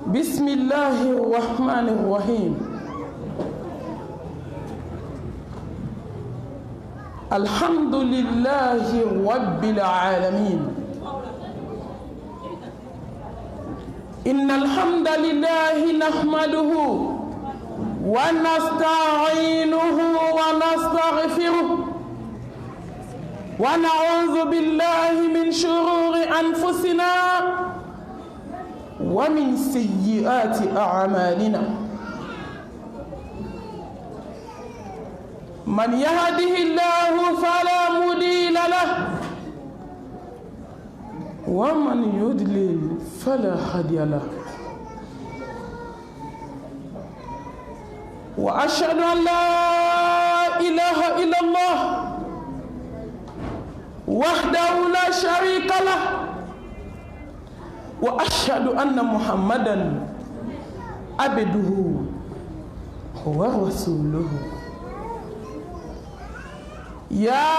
بسم الله الرحمن الرحيم. الحمد لله رب العالمين. إن الحمد لله نحمده ونستعينه ونستغفره ونعوذ بالله من شرور أنفسنا ومن سيئات أعمالنا. من يهده الله فلا مضل له ومن يضلل فلا هادي له. وأشهد أن لا إله إلا الله وحده لا شريك له، وأشهد أن محمدًا عبده ورسوله. يا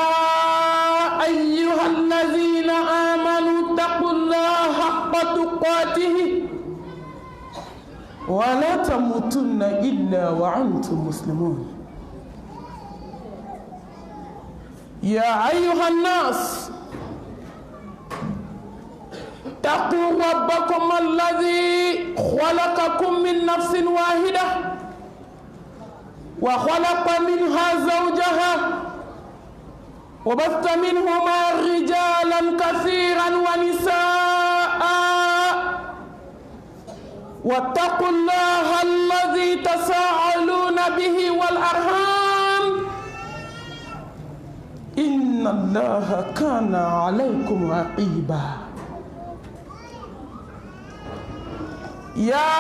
أيها الذين آمنوا اتقوا الله حق تقاته ولا تموتن إلا وأنتم مسلمون. يا أيها الناس اتقوا ربكم الذي خلقكم من نفس واحدة وخلق منها زوجها وبث منهما رجالا كثيرا ونساء، واتقوا الله الذي تساءلون به والأرحام إن الله كان عليكم رقيبا. يا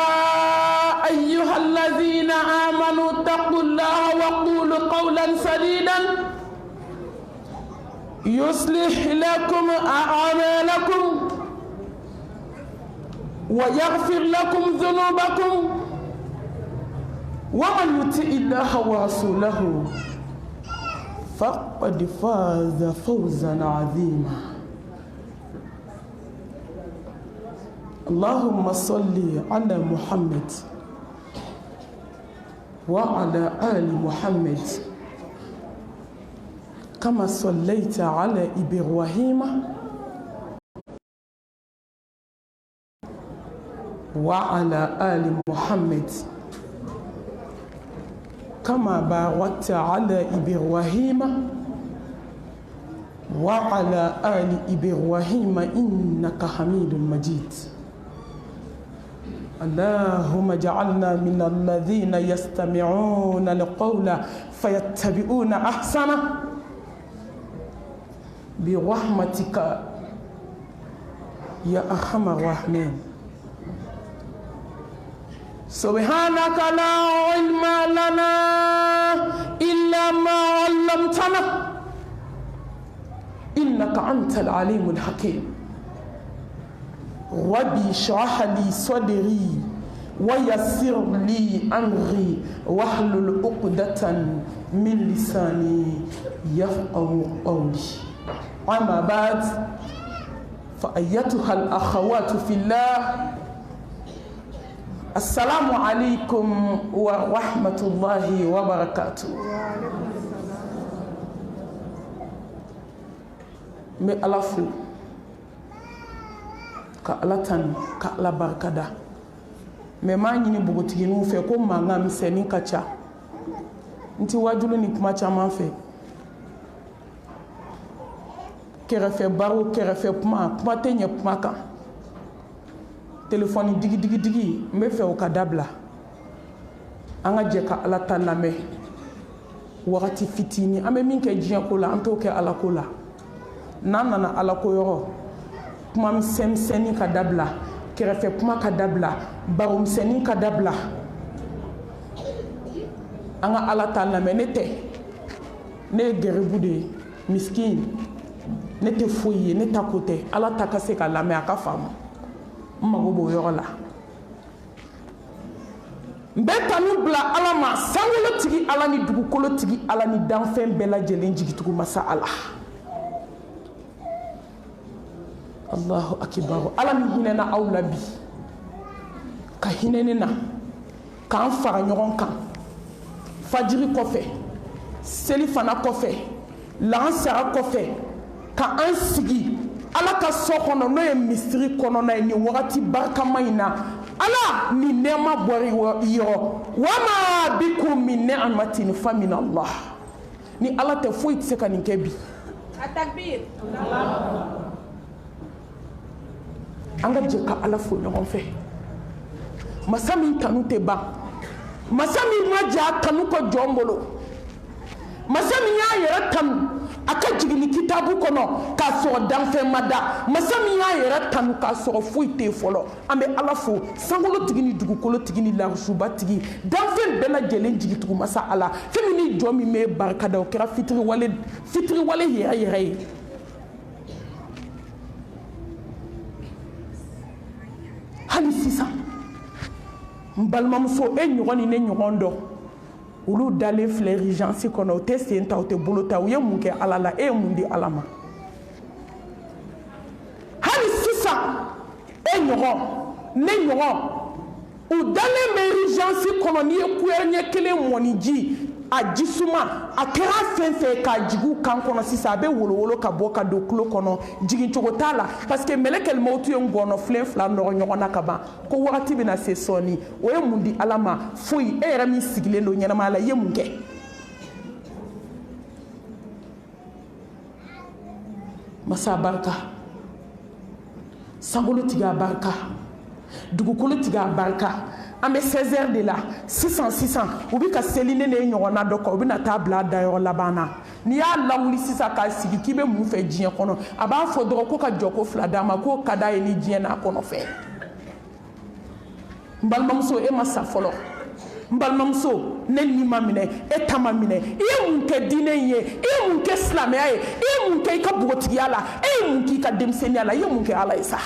أيها الذين آمنوا اتقوا الله وقولوا قولا سديدا يصلح لكم أعمالكم ويغفر لكم ذنوبكم، ومن يطع الله ورسوله فقد فاز فوزا عظيما. اللهم صل على محمد وعلى آل محمد كما صليت على إبراهيم وعلى آل محمد كما باركت على إبراهيم وعلى آل إبراهيم إنك حميد مجيد. اللهم اجعلنا من الذين يستمعون القول فيتبعون أحسنه برحمتك يا أرحم الراحمين. سبحانك لا علم لنا إلا ما علمتنا إنك أنت العليم الحكيم. ربي اشرح لي صدري ويسر لي أمري واحلل عقدة من لساني يفقه قولي. أما بعد، فأيتها الأخوات في الله، السلام عليكم ورحمة الله وبركاته. Me alafu ka alatan ka ala barkada me ma nyini bugutigi nu fe ko manga miseni kacha nti wajulu ni kuma chama fe kerefe baro kerefe kuma tenye kuma kan telefoni digi me fe o kadabla anga je ka alatan na me wakati fitini ame minke jiya ko la anto ke ala ko la nana ala ko yoro kuma mseni ka dabla kerefe kuma ka dabla baro mseni ka dabla anga ala ta na menete ne gerebude miskin nete foye ne ta kote ala ta ka se ka la me aka famu mago bo yoro la mbeta nu bla ala ma sangolo tigi ala ni dugukolo tigi ala ni danfɛn bɛɛ lajɛlen jigitugu masa ala. Allahu akibaru. Ala min hinɛna aw la bi ka hinɛ ne na k'an fara ɲɔgɔn kan fajiri kɔfɛ seli fana kɔfɛ lansara kɔfɛ ka an sigi ala ka so kɔnɔ n'o ye misiri kɔnɔna ye ni wagati barikama in na ala ni nɛɛma bɔra yɔrɔ wama bikum min ni'matin fa min Allah ni ala tɛ foyi tɛ se ka nin kɛ bi Atakbir. an ka jɛ ka ala fo ɲɔgɔn fɛ masa min kanu tɛ ban masa min ma jɛ a kanu kɔ jɔn bolo masa min y'a yɛrɛ kanu a ka jigin kitabu kɔnɔ k'a sɔrɔ danfɛn ma da masa min y'a yɛrɛ kanu k'a sɔrɔ foyi tɛ fɔlɔ an bɛ ala fo sankolotigi ni dugukolotigi ni larusubatigi danfɛn bɛɛ lajɛlen jigitugu masa ala fɛn min ni jɔ min bɛ barikada o kɛra fitiriwale yɛrɛ yɛrɛ ye hali sisan n balimamuso e ɲɔgɔn ni ne ɲɔgɔn dɔn olu dalen filɛ urgence kɔnɔ u tɛ sen ta u tɛ bolo ta u ye mun kɛ ala la e ye mun di ala ma hali sisan e ɲɔgɔn ne ɲɔgɔn u dalen bɛ urgence kɔnɔ n'i ye kuyɛrɛ ɲɛ kelen mɔni ji a ji suma a kɛra fɛn fɛn k'a jigin kan kɔnɔ sisan a bɛ wolowolo ka bɔ ka don tulo kɔnɔ jigin cogo t'a la parce que mɛlɛkɛl mawutu ye ngɔnɔ filen fila nɔrɔ ɲɔgɔn na ka ban ko wagati bɛna se sɔɔni o ye mun di ala ma foyi e yɛrɛ min sigilen don ɲɛnamaya la i ye mun kɛ masa barika sankolotigi a barika dugukolotigi a barika an bɛ 16h de la sisan u bɛ ka seli ne ye ɲɔgɔnna dɔ kɔ u bɛ na taa bila dayɔrɔ laban na n'i y'a lawuli sisan k'a sigi k'i bɛ mun fɛ diɲɛ kɔnɔ a b'a fɔ dɔrɔn ko ka jɔ ko fila d'a ma k'o ka d'a ye ni diɲɛ n'a kɔnɔ fɛ n balimamuso e ma sa fɔlɔ n balimamuso ne ni ma minɛ e ta ma minɛ i ye mun kɛ diinɛ in ye i ye mun kɛ silamɛya ye i ye mun kɛ i ka bogotigiya la e ye mun k'i ka denmisɛnniya la i ye mun kɛ ala ye sa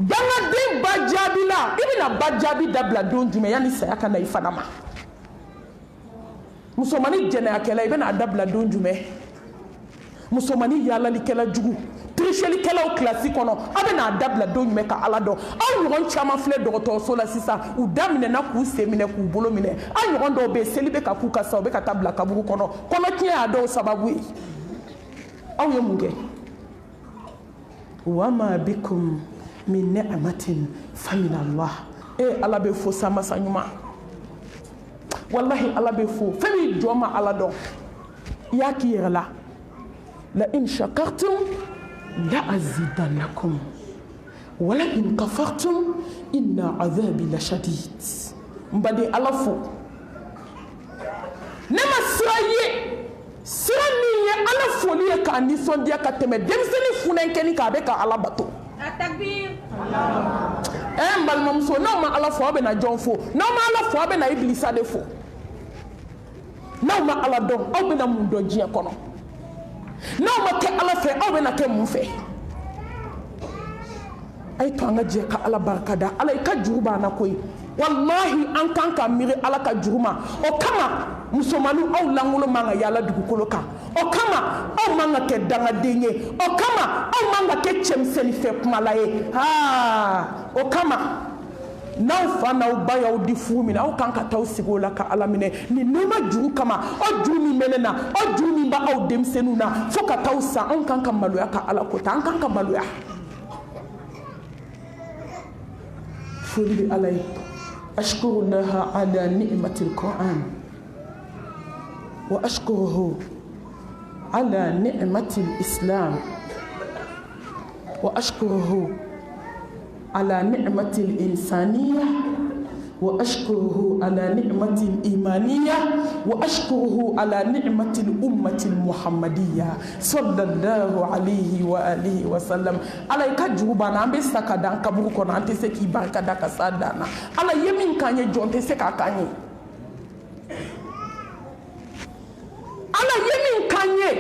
dangaden ba jaabi la i bɛna ba jaabi dabila don jumɛn yanni saya ka na i fana ma musomani jɛnɛyakɛla i bɛna a dabila don jumɛn musomani yaalalikɛla jugu trichelikɛlaw kilasi kɔnɔ a bɛna a dabila don jumɛn ka ala dɔn aw ɲɔgɔn caman filɛ dɔgɔtɔrɔso la sisan u daminɛna k'u sen minɛ k'u bolo minɛ aw ɲɔgɔn dɔw bɛ yen seli bɛ ka k'u ka sa u bɛ ka taa bila kaburu kɔnɔ kɔnɔtiɲɛ y'a dɔw sababu ye aw ye mun kɛ wama bikum min ni'matin fa min Allah e ala bɛ fo sa masa ɲuman wallahi ala bɛ fo fɛn min jɔ ma ala dɔn i y'a k'i yɛrɛ la la in shakartum la azidannakum wala in kafartum inna azabi la shadid n baden ala fo ne ma sira ye sira min ye ala foli ye k'a nisɔndiya ka tɛmɛ denmisɛnnin funankɛni k'a bɛ ka ala bato Atakbir. n balimamuso n'aw ma ala fo aw bɛna jɔn fo n'aw ma ala fo aw bɛna ibilisa de fo n'aw ma ala dɔn aw bɛna mun dɔn diɲɛ kɔnɔ n'aw ma kɛ ala fɛ aw bɛna kɛ mun fɛ a ye to an ka jɛ ka ala barika da ala i ka juru b'an na koyi wallahi an kan ka miiri ala ka juru ma o kama musomaninw aw lankolon man ka yaala dugukolo kan o kama aw man ka kɛ dangaden ye o kama aw man ka kɛ cɛmisɛnninfɛ kumala ye o kama n'aw fa n'aw ba y'aw di furu min na aw kan ka taa sigi o la ka ala minɛ nin nɛɛma juru kama aw juru min bɛ ne na aw juru min b'aw denmisɛnninw na fo ka taa san anw kan ka maloya ka ala ko ta an kan ka maloya foli bɛ ala ye أشكر الله على نعمة القرآن وأشكره على نعمة الإسلام وأشكره على نعمة الإنسانية وأشكره على نعمة الإيمانية وأشكره على نعمة الأمة المحمدية صلى الله عليه وآله وسلم على كجوبنا بس كدان كبركنا أنت سكي بارك دك سادنا على يمين كاني جون تسكا كاني على يمين كاني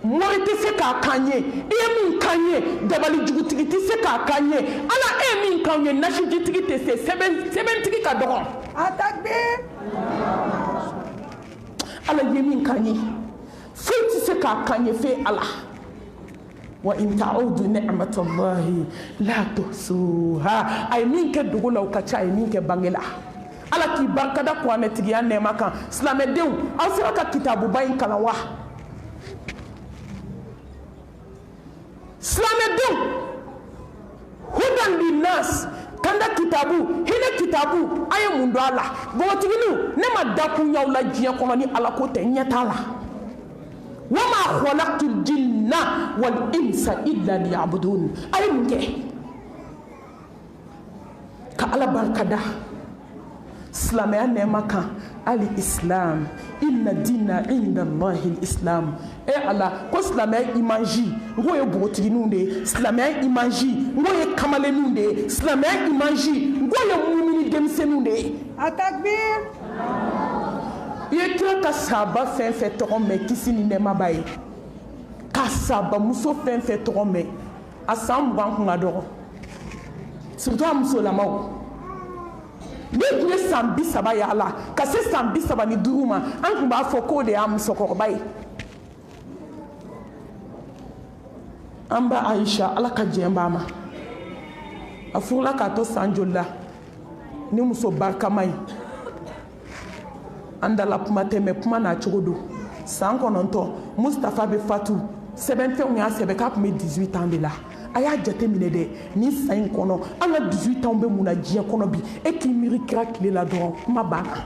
mori tɛ se k'a kan ye i ye min kan ye dabali jugutigi tɛ se k'a kan ye ala e ye min kan ye nasijitigi tɛ se sɛbɛntigi ka dɔgɔ Atakbir ala ye min kan ye foyi tɛ se k'a kan ye fɛ ala wa in ta'udu ni'matallahi la tuhsuha ay min ke dugula ka cha ay min ke bangela ala ki barkada ko anetigiya nema kan silamedenw aw sera ka kitabu ba in kalan wa silamedenw hudan linnas kanda kitabu hine kitabu aye mun do ala bogotiginu ne ma dakun yaw la jiya kono ni ala ko te nyata la wama khalaqtul jinna wal insa illa liya'budun ay mun ke ka ala barkada silamɛya nɛɛma kan ali islam inna dina inda allahi islam ala ko silamɛya imanji ngo ye bogotigininw de ye silamɛya imanji ngo ye kamalenninw de ye silamɛya imanji ngo ye mumini denmisɛnninw de ye Atakbir. i ye kira ka sahaba fɛn fɛn tɔgɔ mɛn kisi ni nɛɛma b'a ye ka sahaba muso fɛn fɛn tɔgɔ mɛn a san 20 kun ka dɔgɔ surtout a musolamaw ni tun ye san 30 ye ala ka se san 35 ma an tun b'a fɔ k'o de y'a musokɔrɔba ye an ba Aisha ala ka jɛn b'a ma a furula k'a to san joli la ni muso barikama ye an dala kuma tɛ mɛ kuma n'a cogo don san 9 Mustafa bɛ fatu sɛbɛnfɛnw y'a sɛbɛn k'a tun bɛ 18 ans de la a y'a jate minɛ dɛ ni san in kɔnɔ an ka 18 ans bɛ mun na diɲɛ kɔnɔ bi e k'i miiri kira tile la dɔrɔn kuma b'a kan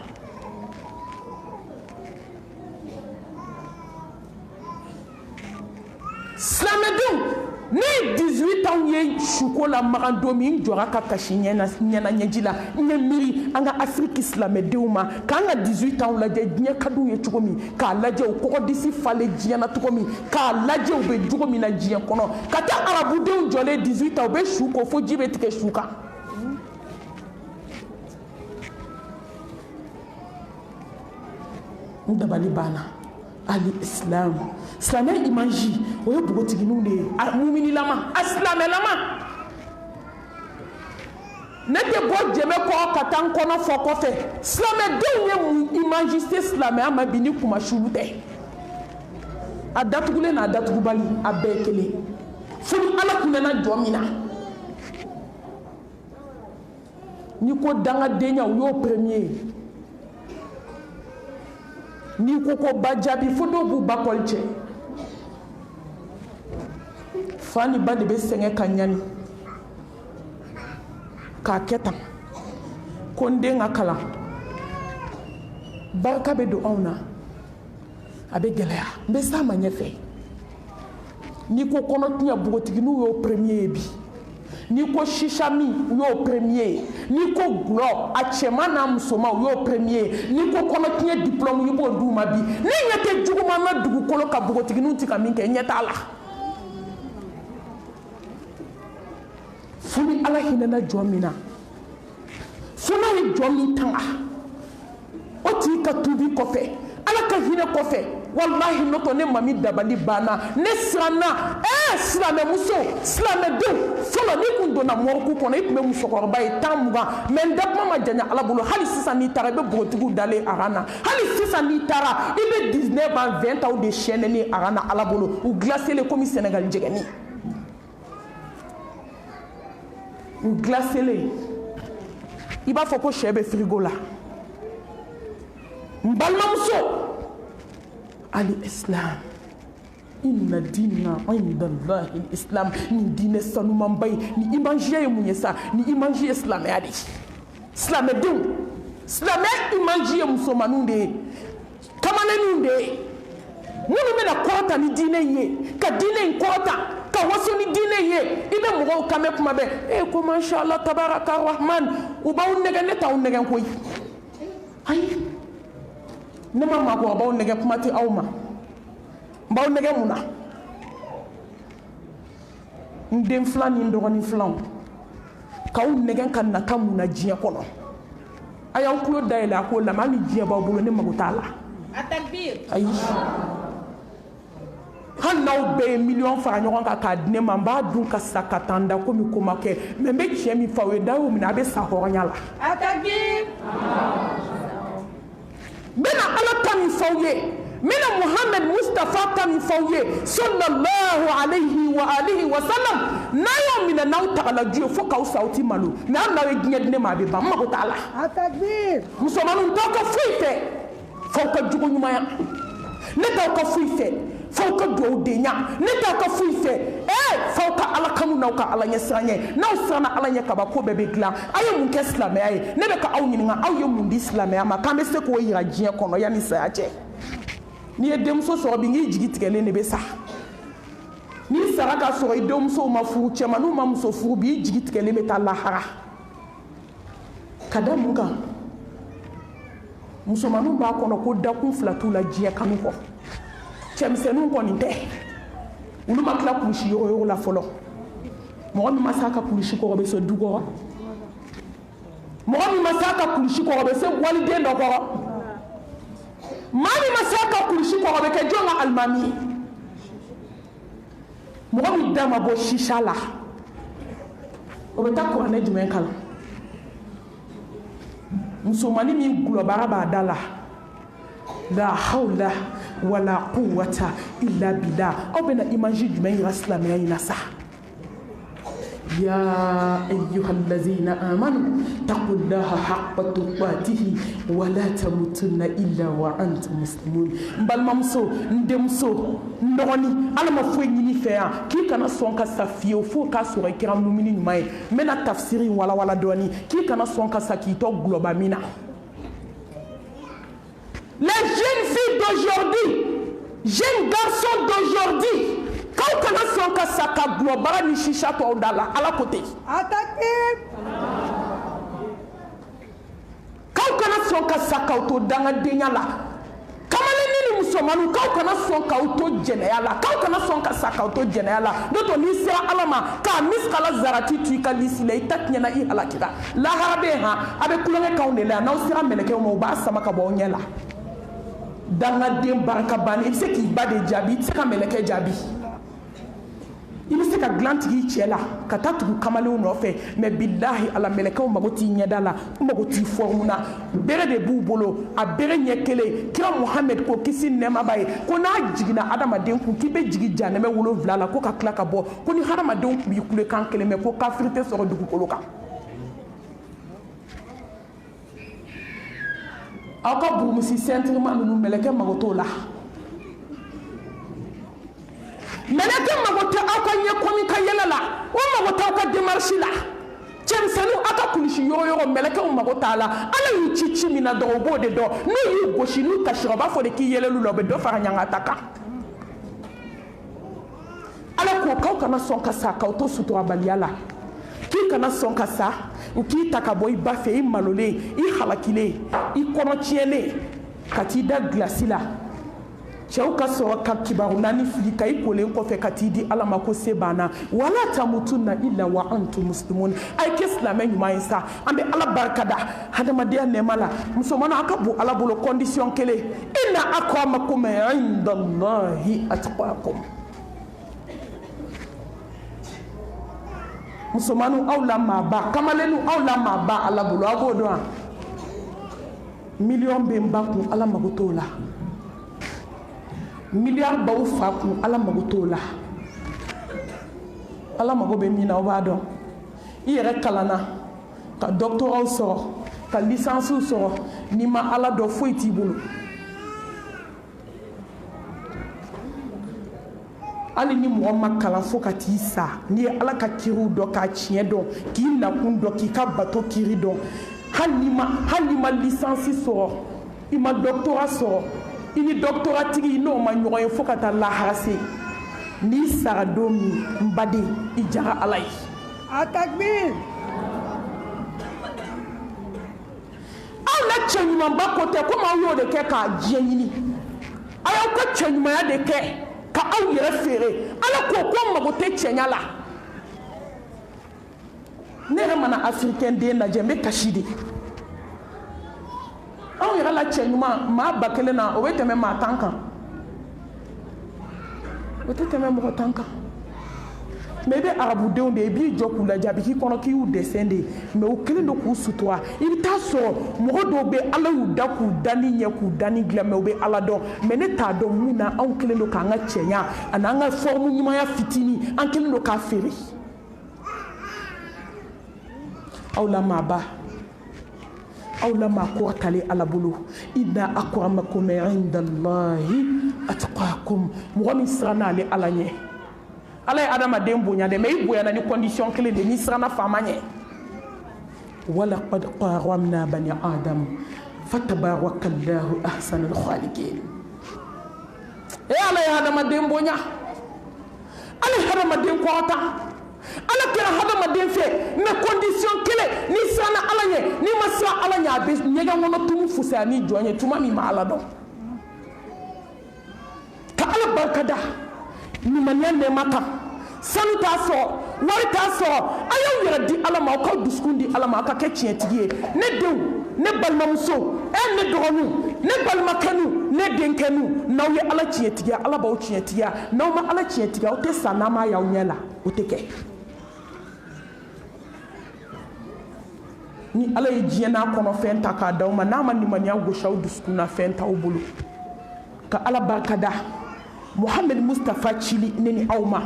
silamɛdenw ne 18 ans ye suko la magan don min n jɔra ka kasi ɲɛna ɲɛji la n ye miiri an ka afiriki silamɛdenw ma k'an ka 18 ans lajɛ diɲɛ ka d'u ye cogo min k'a lajɛ u kɔgɔdisi falen diɲɛ na cogo min k'a lajɛ u bɛ cogo min na diɲɛ kɔnɔ ka taa arabudenw jɔlen 18 ans u bɛ su ko fo ji bɛ tigɛ su kan n dabali banna ali islam silamɛ imanji o ye bogotigininw de ye a muminilama a silamɛlama ne tɛ bɔ jɛmɛ kɔ ka taa n kɔnɔ fɔ kɔfɛ silamɛdenw ye mun imanji se silamɛya ma bi ni kumasiw tɛ a datugulen n'a datugubali a bɛɛ ye kelen fo ni ala tun nana jɔ min na n'i ko dangadenya o y'o premier ye n'i ko ko ba jaabi fo dɔw b'u ba kɔli cɛ fa ni ba de bɛ sɛgɛn ka ɲani k'a kɛ tan ko n den ka kalan barika bɛ don anw na a bɛ gɛlɛya n bɛ s'a ma ɲɛfɛ n'i ko kɔnɔtiɲɛ bogotigininw y'o premier ye bi n'i ko shisha min u y'o premier ye n'i ko gulɔ a cɛman n'a musoman u y'o premier ye n'i ko kɔnɔtiɲɛ diplôme i b'o d'u ma bi ne ɲɛ tɛ juguman na dugukolo ka bogotigininw ti ka min kɛ ɲɛ t'a la fo ni ala hinɛna jɔn min na fo n'a ye jɔn min tanga o tigi ka tuubi kɔfɛ ala ka hinɛ kɔfɛ wallahi n'o tɛ ne mami dabali banna ne siranna silamɛmuso silamɛdenw fɔlɔ n'i kun donna mɔriku kɔnɔ i tun bɛ musokɔrɔba ye 10 20 mais n da kuma ma janya ala bolo hali sisan n'i taara i bɛ bogotigiw dalen aran na hali sisan n'i taara i bɛ 19 ans 20 ans de chaîner aran na ala bolo u glacélen komi Sénégal jɛgɛni u glacélen i b'a fɔ ko sɛ bɛ frigo la n balimamuso ali islam inna dina inda allahi islam ni diinɛ sanumanba ye ni imanjiya ye mun ye sa ni imanji ye silamɛya de ye silamɛdenw silamɛya imanji ye musomaninw de ye kamalenninw de ye minnu bɛna kɔrɔta ni diinɛ in ye ka diinɛ in kɔrɔta ka waso ni diinɛ in ye i bɛ mɔgɔw kan mɛn kuma bɛɛ ko masha Allah tabaraka rahman u b'aw nɛgɛ ne t'aw nɛgɛ koyi ayi ne ma maakɔrɔbaw nɛgɛ kuma tɛ aw ma n b'aw nɛgɛ mun na n den filan ni n dɔgɔnin filanw k'aw nɛgɛ ka nata mun na diɲɛ kɔnɔ a y'aw tulo dayɛlɛ a k'o lamɛn hali diɲɛ b'aw bolo ne mago t'a la ayi hali n'aw bɛɛ ye miliyɔn fara ɲɔgɔn kan k'a di ne ma n b'a dun ka sa ka taa n da komi ko ma kɛ mɛ n bɛ tiɲɛ min fɔ aw ye da y'o minɛ a bɛ sa hɔrɔnya la n bɛna ala ta min fɔ aw ye n mina Muhammad Mustafa tam fawye sallallahu alayhi wa alihi wa sallam nayo mina naw tagala Dieu fo ka sauti malu na nawe ginyadne ma be ba mako taala Atakbir musomanu ndoko fuite fo ka jugo nyumaya ne taw ka fuite fo ka do denya ne taw ka fuite fo ka ala kanu na ka ala nyesanye na usana ala nyaka ba ko bebe glan ayo mun ke islam ay ne be ka aw nyinga aw yo mun islam ay ma kambe se ko yira jien kono ya ni sa ache ni edemso so bi ngi jigi tigele ne be sa ni saraka so edemso ma fu chema no ma muso fu bi jigi tigele meta lahara kada munga muso manu ba kono ko da kun flatu la jie kanu ko chemsenu ko ni te ulu makla kulishi yo la folo mo mi masaka kulishi ko be so dugo mo mi masaka kulishi ko be se walide ndo ko mami masaka kulishi ko be ke jonga almami mo mi dama bo shisha la o be ta ko ne jumen kala musomani mi globara ba dala la hawla wala quwwata illa billah aw bena imagine jumen islamiyya inasa يا أيها الذين آمنوا اتقوا الله حق تقاته ولا تموتن إلا وأنتم مسلمون بل ممسو ندمسو نغني أنا ما فوي ني فيا كي كان سونكا سافيو فو كا سوري كرام مؤمنين ماي منا تفسيري ولا دوني كي كان سونكا ساكيتو غلوبامينا les jeunes filles d'aujourd'hui jeunes garçons d'aujourd'hui quand kana sonka saka global ni shisha to ndala ala côté Atakbir quand kana sonka saka to danga denya la kamale ni musomanu quand kana sonka to jene la quand kana sonka saka to jene la doto ni sira alama ka miskala zarati tu ka lisile itaknya na I halakira la harabe ha abe kulonge kaunela na usira meleke mo ba sama ka bo nyela danga dem baraka bani c'est qui ba de jabi c'est ka meleke jabi il se ka glantigi chela kata tugu kamale no fe mais billahi ala meleka magoti nyedala magoti formuna bere de bubolo a bere nyekele kira Muhammad ko kisi nema baye ko na jigina adama den ku kibe jigi janeme wolo vlala ko ka klaka bo ko ni harama den ku yikule kan kele me ko kafirite soro dugu koloka aka bu musi centre manu meleke magoto la meleke magoto aka nye komi ka yelela o magoto aka démarche la chemsanu aka kulishi yoyo meleke o magoto la ala yu chichi mina do bo de do no yu goshi nu tashira ba fo de ki yelelu lo be do fara nyanga taka ala ko ka kana sonka sa ka to sutura baliala ki kana sonka sa u ki takaboy ba fe malole I halakile I kono tiele kati da glasila chauka so ka kibaru nani filika I kolen ko fe kati di ala mako sebana wala tamutunna illa wa antum muslimun ay kislame nyuma isa ambe ala barkada hadama dia nemala musomana akabu ala bolo condition kele inna akramakum indallahi atqakum musomanu awla maba kamalenu awla maba ala bulu agodo million be mbaku ala magotola milliard bawu faku ala magotola ala magobe mina obado ire kalana ka doctorat so ka licence so ni ma ala do foiti bulu ali ni mo makala fo ka ti sa ni ala ka kiru do ka chie do ki na kun do ki ka bato kiri do halima licence so ima doctorat so ini doctorat tigi no ma nyoy fo ka ta la harase ni sara do mi mbade ijara alay Atakbir ala chenyuma ba kote ko ma yo de ke ka jeyini ayo ko chenyuma ya de ke ka aw yere fere ala ko magote chenyala ne mana africain de na jembe kashidi aw yere la chenyuma ma bakele na o weteme ma tanka weteme mo tanka mais be arabudenw de bi jɔ k'u lajɛ a bɛ k'i kɔnɔ k'i y'u dɛsɛn de mais u kelen don k'u sutura i bɛ taa sɔrɔ mɔgɔ dɔw bɛ ala y'u da k'u dani ɲɛ k'u dani dilan mais u bɛ ala dɔn mais ne t'a dɔn mun na anw kelen don k'an ka cɛɲa ani an ka forme ɲumanya fitinin an kelen don k'a feere aw la maaba aw la maa kɔrɔtalen ala bolo inna akramakum indallahi atqakum mɔgɔ min siranna ale ala ɲɛ ala ye adamaden bonya de mais i bonyana ni condition kelen de n'i siranna faama ɲɛ walaqad karamna bani adam fatabarakallahu ahsanul khaliqin ala ye adamaden bonya ala ye adamaden kɔrɔta ala kɛra hadamaden fɛ mais condition kelen n'i siranna ala ɲɛ n'i ma siran ala ɲɛ a bɛ ɲɛgɛn kɔnɔ tumu fusaya ni jɔn ye tuma min ma ala dɔn ka ala barika da limaniya nɛɛma kan sanu t'a sɔrɔ wari t'a sɔrɔ a y'aw yɛrɛ di ala ma aw ka dusukun di ala ma aw ka kɛ tiɲɛtigi ye ne denw ne balimamuso ne dɔgɔninw ne balimakɛninw ne denkɛninw n'aw ye ala tiɲɛtigiya ala b'aw tiɲɛtigiya n'aw ma ala tiɲɛtigiya aw tɛ sa n'a ma y'aw ɲɛ la o tɛ kɛ ni ala ye diɲɛ n'a kɔnɔ fɛn ta k'a d'aw ma n'a ma limaniya gosi aw dusukun na fɛn t'aw bolo ka ala barika da Muhammed Mustafa cili ne ni aw ma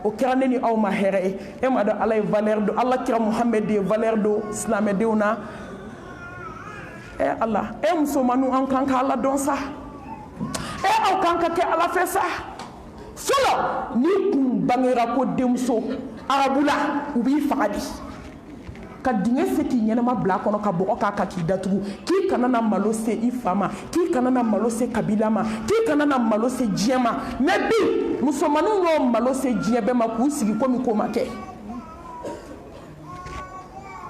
o kɛra ne ni aw ma hɛrɛ ye e ma dɔn ala ye valeur do ala kira Muhammed de valeur do silamɛdenw na ala musomanninw an kan ka ala dɔn sa aw kan ka kɛ ala fɛ sa fɔlɔ n'i kun bangera ko denmuso arabula u b'i faga di ka dingɛ se k'i ɲɛnama bila kɔnɔ ka bɔgɔ k'a kan k'i datugu k'i kana na malo se i fa ma k'i kana na malo se kabila ma k'i kana na malo se diɲɛ ma mais bi musomanninw y'o malo se diɲɛ bɛɛ ma k'u sigi komi ko ma kɛ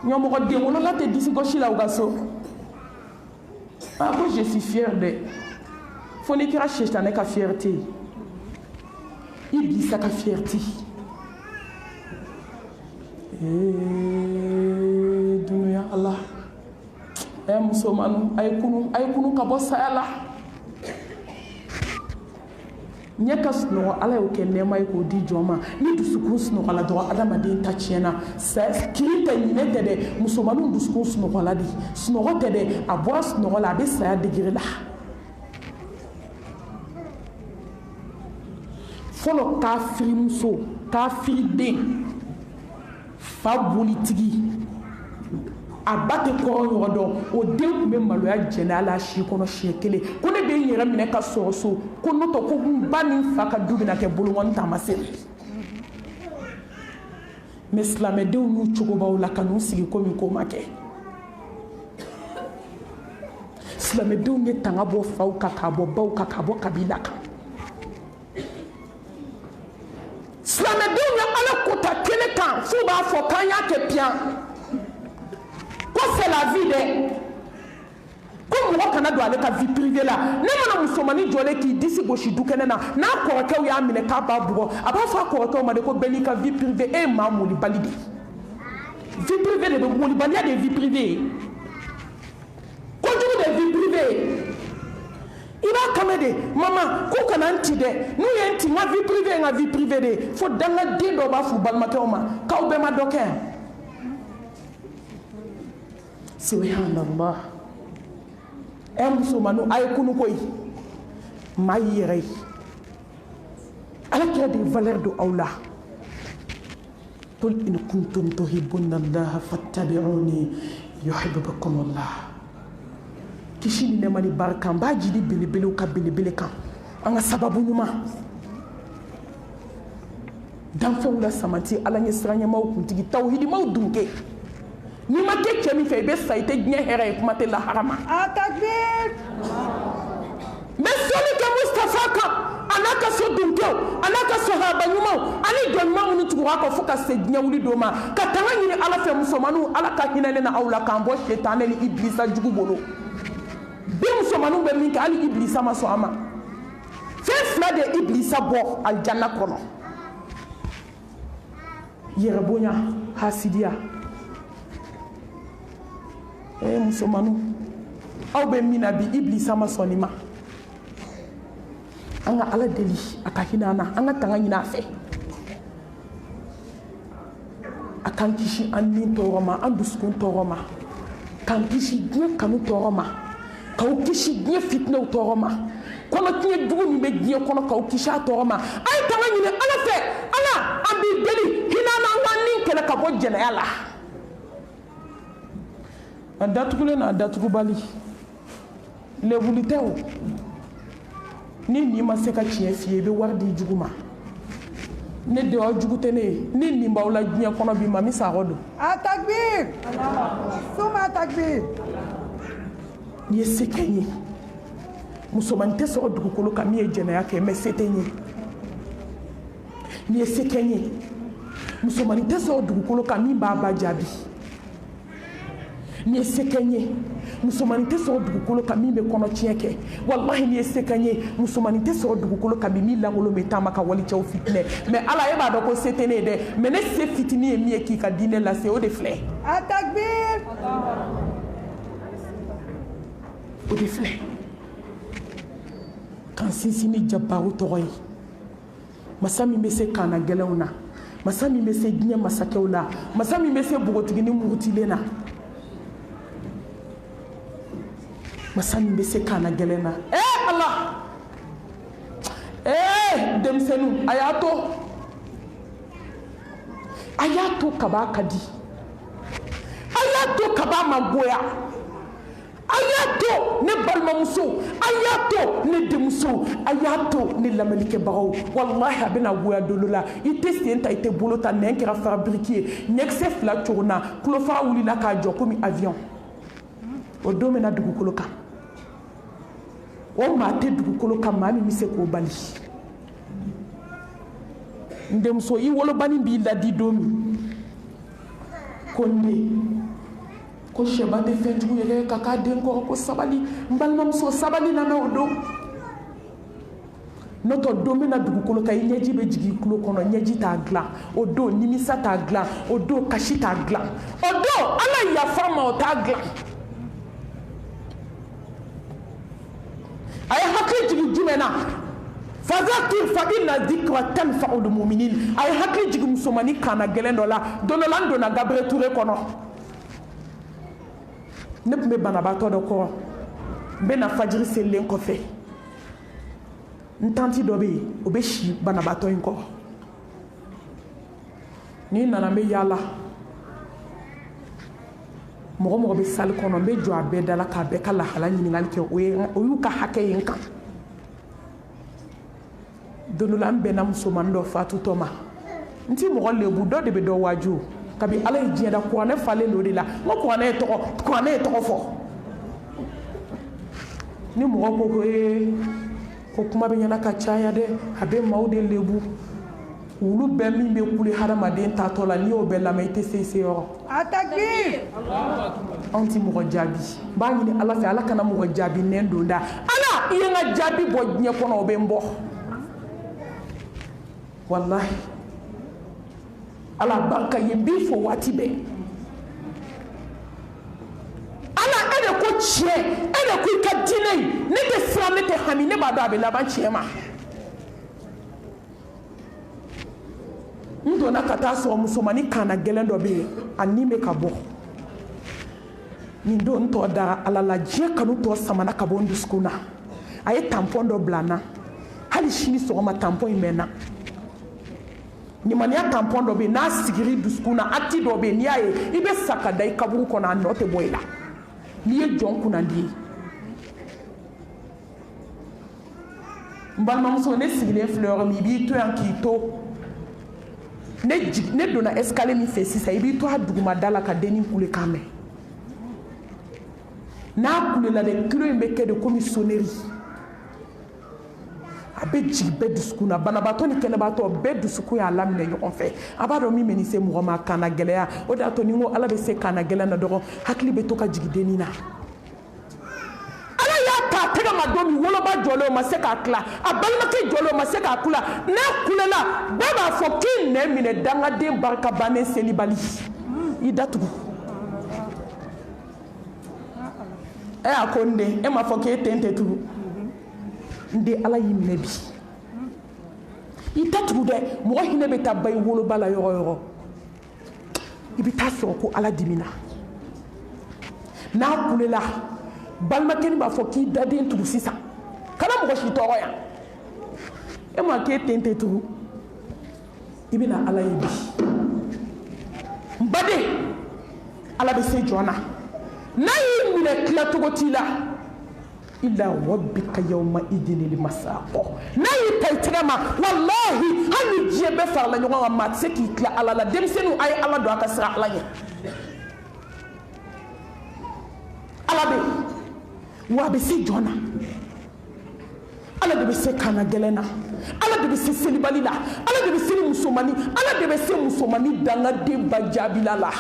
ɲɔmɔgɔ den wolola tɛ disi gosi la u ka so ah ko je suis fier de fo n'i kɛra sɛtanɛ ka fierté i Iblisa ka fierté dunuya Allah musomanninw a ye kunu ka bɔ saya la ɲɛ ka sunɔgɔ ala y'o kɛ nɛɛma ye k'o di jɔn ma ni dusukun sunɔgɔla dɔrɔn adamaden ta tiɲɛna kiri tɛ ɲinɛ tɛ dɛ musomanninw dusukun sunɔgɔla de sunɔgɔ tɛ dɛ a bɔra sunɔgɔ la a bɛ saya degere la fɔlɔ kafirimuso kafiriden fa bolitigi a ba tɛ kɔrɔ ɲɔgɔn dɔn o den tun bɛ maloya jɛnɛ a la si kɔnɔ siɲɛ kelen ko ne bɛ n yɛrɛ minɛ ka sɔrɔ so ko n'o tɛ ko n ba ni n fa ka du bɛna kɛ bolokɔni taamasere mais silamɛdenw y'u cogo b'aw la ka n'u sigi komi ko ma kɛ silamɛdenw ye tanga bɔ faw kan k'a bɔ baw kan k'a bɔ kabila kan silamɛdenw ye ala kota kɛnɛ kan f'u b'a fɔ k'an y'a kɛ piyan ko c'est la vie dɛ ko mɔgɔ kana don ale ka vie privée la ne mana musomanin jɔlen k'i disi gosi du kɛnɛ na n'a kɔrɔkɛw y'a minɛ k'a b'a bugɔ a b'a fɔ a kɔrɔkɛw ma de ko bɛɛ n'i ka vie privée e ye maa molibali de vie privée de bɛ molibaliya de ye vie privée ye kojugu de vie privée i b'a kame de mama k'u kana n ci dɛ n'u ye n ci n ka vie privée ye n ka vie privée de fo dangaden dɔw b'a f'u balimakɛw ma k'aw bɛɛ ma dɔ kɛ yan subhanallah musomanninw a ye kunu koyi maa y'i yɛrɛ ye ala kira de ye valeur don aw la qul in kuntum tuhibbuna allaha fattabi'uni yuhibbukum allah kisi ni nɛɛma ni barika n b'a jidi belebelew ka belebele kan an ka sababu ɲuman danfɛnw la samati ala ɲɛ siranɲɛmaw kuntigi tawhidimaw dunke n'i ma kɛ cɛ min fɛ i bɛ sa i tɛ diɲɛ hɛrɛ ye kuma tɛ lahara ma Takbir! mais sɔli kɛ Mustafa kan a n'a ka so dunkew a n'a ka sahaba ɲumanw ani jɔn ɲuman minnu tugura kɔ fo ka se diɲɛ wuli don ma ka tanga ɲini ala fɛ musomanninw ala ka hinɛ ne na aw la k'an bɔ setanɛ ni iblisa jugu bolo bi musomanninw bɛ min kɛ hali iblisa ma sɔn a ma fɛn fila de iblisa bɔ alijanna kɔnɔ yɛrɛbonya hasidiya musomanninw aw bɛ min na bi iblisa ma sɔn nin ma an ka ala deli a ka hinɛ an na an ka tanga ɲini a fɛ k'an kisi an ni tɔɔrɔ ma an dusukun tɔɔrɔ ma k'an kisi diɲɛ kanu tɔɔrɔ ma k'aw kisi diɲɛ fitinɛw tɔɔrɔ ma kɔnɔtiɲɛ jugu min bɛ diɲɛ kɔnɔ k'aw kisi a tɔɔrɔ ma a ye tanga ɲini ala fɛ ala an b'i deli hinɛ an na an k'an ni kɛlɛ ka bɔ jɛnɛya la a datugulen n'a datugubali lewuli tɛ o ni nin ma se ka tiɲɛ f'i ye i bɛ wari di jugu ma ne de aw jugu tɛ ne ye ni nin b'aw la diɲɛ kɔnɔ bi ma min sago don Atakbir Suma takbir ni ye se kɛ n ye musomanin tɛ sɔrɔ dugukolo kan min ye jɛnɛya kɛ mais se tɛ n ye ni ye se kɛ n ye musomanin tɛ sɔrɔ dugukolo kan min b'a ba jaabi ni ye se kɛ n ye musomanin tɛ sɔrɔ dugukolo kan min bɛ kɔnɔ tiɲɛ kɛ wallahi ni ye se kɛ n ye musomanin tɛ sɔrɔ dugukolo kan bi min lankolon bɛ taama ka walicɛw fitinɛ mais ala e b'a dɔn ko se tɛ ne ye dɛ mais ne se fitinin ye min ye k'i ka diinɛ lase o de filɛ Atakbir o de filɛ k'an sinsin ni jabaru tɔgɔ ye masa min bɛ se kaana gɛlɛnw na masa min bɛ se diɲɛ masakɛw la masa min bɛ se npogotigi ni murutilen na masa min bɛ se kaana gɛlɛn na ala denmisɛnninw a y'a to kaba ka di a y'a to kaba ma goya a y'a to ne balimamuso a y'a to ne denmuso a y'a to ne lamɛnnikɛbagaw wallahi a bɛna goya don dɔ la i tɛ sen ta i tɛ bolo ta nɛn kɛra fabrique ye ɲɛkisɛ fila cogo na tulofara wulila k'a jɔ komi avion o don bɛna dugukolo kan o maa tɛ dugukolo kan maa min bɛ se k'o bali n denmuso i wolobani b'i ladi don min ko ne ko sɛba tɛ fɛn jugu yɛrɛ ka k'a den kɔrɔ ko sabali n balimamuso sabali lamɛn o don n'o tɛ don bɛna dugukolo kan i ɲɛji bɛ jigin i tulo kɔnɔ ɲɛji t'a dilan o don nimisa t'a dilan o don kasi t'a dilan o don ala yafa ma o t'a dilan a ye hakili jigin jumɛn na fazakir fa inna dhikra tanfa'ul mu'minin a ye hakili jigin musomanin kaana gɛlɛn dɔ la don dɔ la n donna Gabriel Touré kɔnɔ ne tun bɛ banabaatɔ dɔ kɔrɔ n bɛ na fajiri selilen kɔfɛ n tanti dɔ bɛ yen o bɛ si banabaatɔ in kɔrɔ ni nana n bɛ yaala mɔgɔ mɔgɔ bɛ sali kɔnɔ n bɛ jɔ a bɛɛ da la k'a bɛɛ ka lahala ɲininkali kɛ o y'u ka hakɛ ye n kan don dɔ la n bɛnna musomanin dɔ fatutɔ ma n ti mɔgɔ lebu dɔ de bɛ dɔ waaju kabi ala ye diɲɛ da kuranɛ falen do de la n ko kuranɛ ye tɔgɔ fɔ ni mɔgɔ ko ko kuma bɛ ɲɛna ka caya dɛ a bɛ maaw de lebu wulu bɛɛ min bɛ kule hadamaden taatɔ la n'i y'o bɛɛ lamɛn i tɛ se yɔrɔ Atakbir anw ti mɔgɔ jaabi n b'a ɲini ala fɛ ala kana mɔgɔ jaabi nɛn don da ala i ye n ka jaabi bɔ diɲɛ kɔnɔ o bɛ n bɔ wallahi ala barika ye n b'i fɔ waati bɛɛ ala e de ko tiɲɛ e de ko i ka diinɛ in ne tɛ siran ne tɛ hami ne b'a dɔn a bɛ laban tiɲɛ ma n donna ka taa sɔrɔ musomanin kaana gɛlɛn dɔ bɛ yen a nin bɛ ka bɔ nin don n tɔ dara ala la diɲɛ kanu tɔ samana ka bɔ n dusukun na a ye tampɔn dɔ bila n na hali sini sɔgɔma tampɔn in bɛ n na nimaniya tampɔn dɔ bɛ yen n'a sigir'i dusukun na acte dɔ bɛ yen n'i y'a ye i bɛ sa ka da i kaburu kɔnɔ a nɔ tɛ bɔ i la n'i ye jɔn kunnandi ye n balimamuso ne sigilen filɛ yɔrɔ min i b'i to yan k'i to ne donna escalier min fɛ sisan i b'i to a dugumada la ka dennin kule kan mɛn n'a kulela dɛ kilo in bɛ kɛ de komi soneri a bɛ jigin bɛɛ dusukun na banabaatɔ ni kɛnɛbaatɔ bɛɛ dusukun y'a laminɛ ɲɔgɔn fɛ a b'a dɔn min bɛ nin se mɔgɔ ma kaana gɛlɛya o de y'a to ni n ko ala bɛ se kaana gɛlɛya na dɔrɔn hakili bɛ to ka jigin dennin na ala y'a ta a tɛgɛ ma don min woloba jɔlen o ma se k'a tila a balimakɛ jɔlen o ma se k'a kula n'a kulela bɛɛ b'a fɔ k'i nɛ minɛ dangaden barika bannen selibali i datugu e a ko n den e m'a fɔ k'e ten tɛ tugu n den ala y'i minɛ bi i datugu dɛ mɔgɔ hinɛ bɛ taa ba i woloba la yɔrɔ yɔrɔ i bɛ taa sɔrɔ ko ala dimina n'a kulela balimakɛ b'a fɔ k'i daden tugu sisan kana mɔgɔ si tɔɔrɔ yan e ma k'e ten tɛ tugu i bɛna ala ye bi n baden ala bɛ se jɔn na n'a y'i minɛ tilacogo t'i la illa rabbika yawma idinil masaqo n'a y'i ta i tɛgɛ ma walahi hali ni diɲɛ bɛɛ farala ɲɔgɔn kan maa tɛ se k'i tila ala la denmisɛnninw a ye ala don a ka sira ala ɲɛ ala bɛ wa a bɛ se jɔn na ala de bɛ se kana gɛlɛn na ala de bɛ se selibali la ala de bɛ se musomani ala de bɛ se musomani dangaden ba jaabila la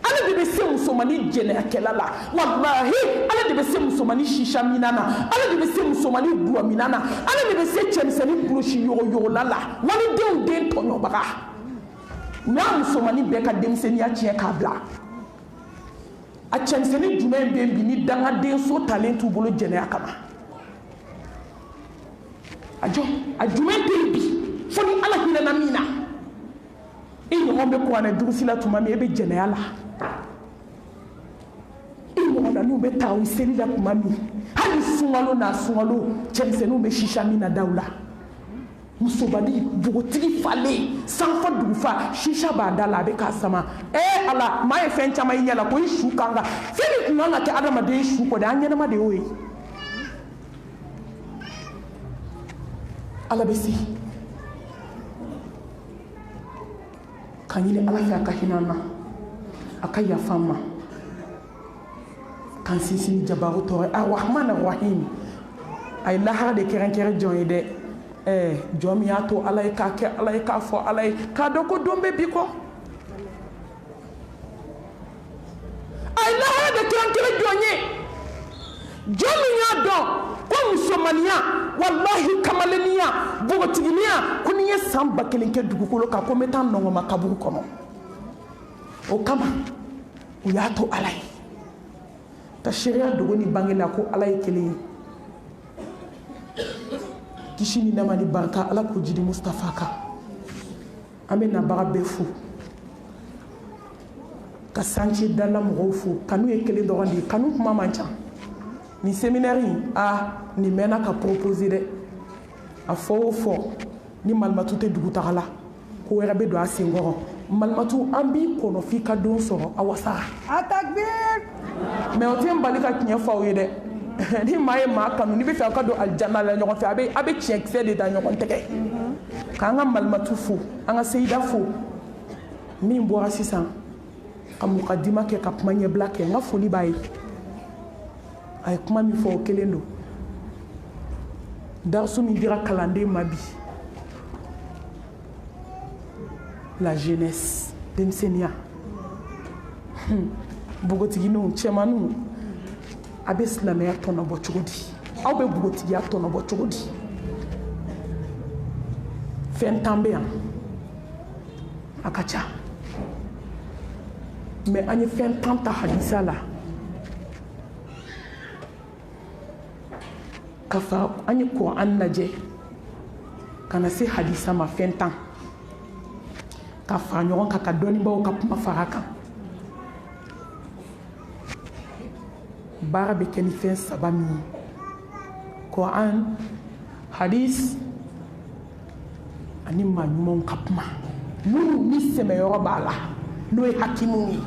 ala de bɛ se musomani jɛnɛyakɛla la walahi ala de bɛ se musomani shisha mina na ala de bɛ se musomani guwa mina na ala de bɛ se cɛmisɛnnin kulusi yogoyogola la walidenw den tɔɲɔbaga u y'a musomani bɛɛ ka denmisɛnniya tiɲɛ k'a bila a cɛmisɛnnin jumɛn bɛ bi ni dangaden so talen t'u bolo jɛnɛya kama a jumɛn tɛ yen bi fo ni ala hinɛna min na i ɲɔgɔn bɛ kuranɛ durusi la tuma min e bɛ jɛnɛya la i ɲɔgɔnnaninw bɛ taa u seli la tuma min hali sunkalo n'a sunkalo cɛmisɛnninw bɛ sisa min na daw la musobali bogotigi falen sanfɛ dugufa sisa b'a da la a bɛ k'a sama ala maa ye fɛn caman i ɲɛ la ko i su kan kan fɛn min kun kan ka kɛ adamaden su kɔ de an ɲɛnama de y'o ye ala bɛ se ka ɲini ala fɛ a ka hinɛ an na a ka yafa an ma k'an sinsin jabaru tɔɔrɔ arrahman arrahim a ye lahara de kɛrɛnkɛrɛn jɔn ye dɛ jɔn min y'a to ala ye k'a kɛ ala ye k'a fɔ ala ye k'a dɔn ko don bɛ bi kɔ a ye lahara de kɛrɛnkɛrɛn jɔn ye jɔn min y'a dɔn ko musomaniya walahi kamaleniya bogotiginiya ko ni ye san 1000 kɛ dugukolo kan ko n bɛ taa nɔgɔma kaburu kɔnɔ o kama u y'a to ala ye ka sariya dogo ni bange la ko ala ye kelen ye kisi ni nɛɛma ni barika ala k'o jidi mustafa kan an bɛ nabaga bɛɛ fo ka sanji dala mɔgɔw fo kanu ye kelen dɔrɔn de ye kanu kuma man ca ni séminaire ni mɛnna ka proposer dɛ a fɔ o fɔ ni malimatu tɛ dugu taga la ko wɛrɛ bɛ don a sen kɔrɔ malimatu an b'i kɔnɔ f'i ka don sɔrɔ a wasara Atakbir mais o tɛ n bali ka tiɲɛ fɔ aw ye dɛ ni maa ye maa kanu n'i bɛ fɛ a ka don alijana la ɲɔgɔn fɛ a bɛ tiɲɛ kisɛ de da ɲɔgɔn tɛgɛ k'an ka malimatu fo an ka seyida fo min bɔra sisan ka mukadima kɛ ka kuma ɲɛbila kɛ n ka foli b'a ye a ye kuma min fɔ o kelen don darisu min dira kalanden ma bi la jeunesse denmisɛnniya bogotigininw cɛmaninw a bɛ silamɛya tɔnɔbɔ cogo di aw bɛ bogotigiya tɔnɔbɔ cogo di fɛn tan bɛ yan a ka ca mais an ye fɛn tan ta hadisa la ka fara an ye Kuran lajɛ ka na se hadisa ma fɛn tan ka fara ɲɔgɔn kan ka dɔnnibaaw ka kuma fara kan baara bɛ kɛ ni fɛn saba min ye Kuran hadis ani maa ɲumanw ka kuma minnu ni sɛmɛyɔrɔ b'a la n'o ye hakimuw ye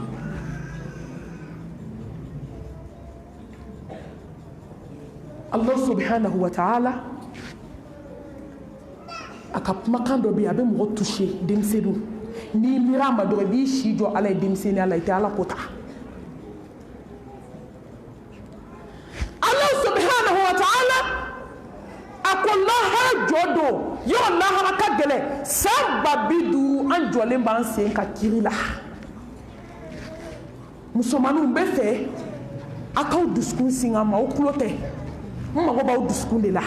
Allah subhanahu wa ta'ala a ka kumakan dɔ bɛ yen a bɛ mɔgɔ touché denmisɛnninw n'i miir'a ma dɔrɔn i b'i si jɔ ala ye denmisɛnninya la i tɛ ala ko ta Allah subhanahu wa ta'ala a ko lahara jɔ don yɔrɔ lahara ka gɛlɛn san 50 an jɔlen b'an sen ka kiri la musomaninw bɛ fɛ a k'aw dusukun singa ma o tulo tɛ n mago b'aw dusukun de la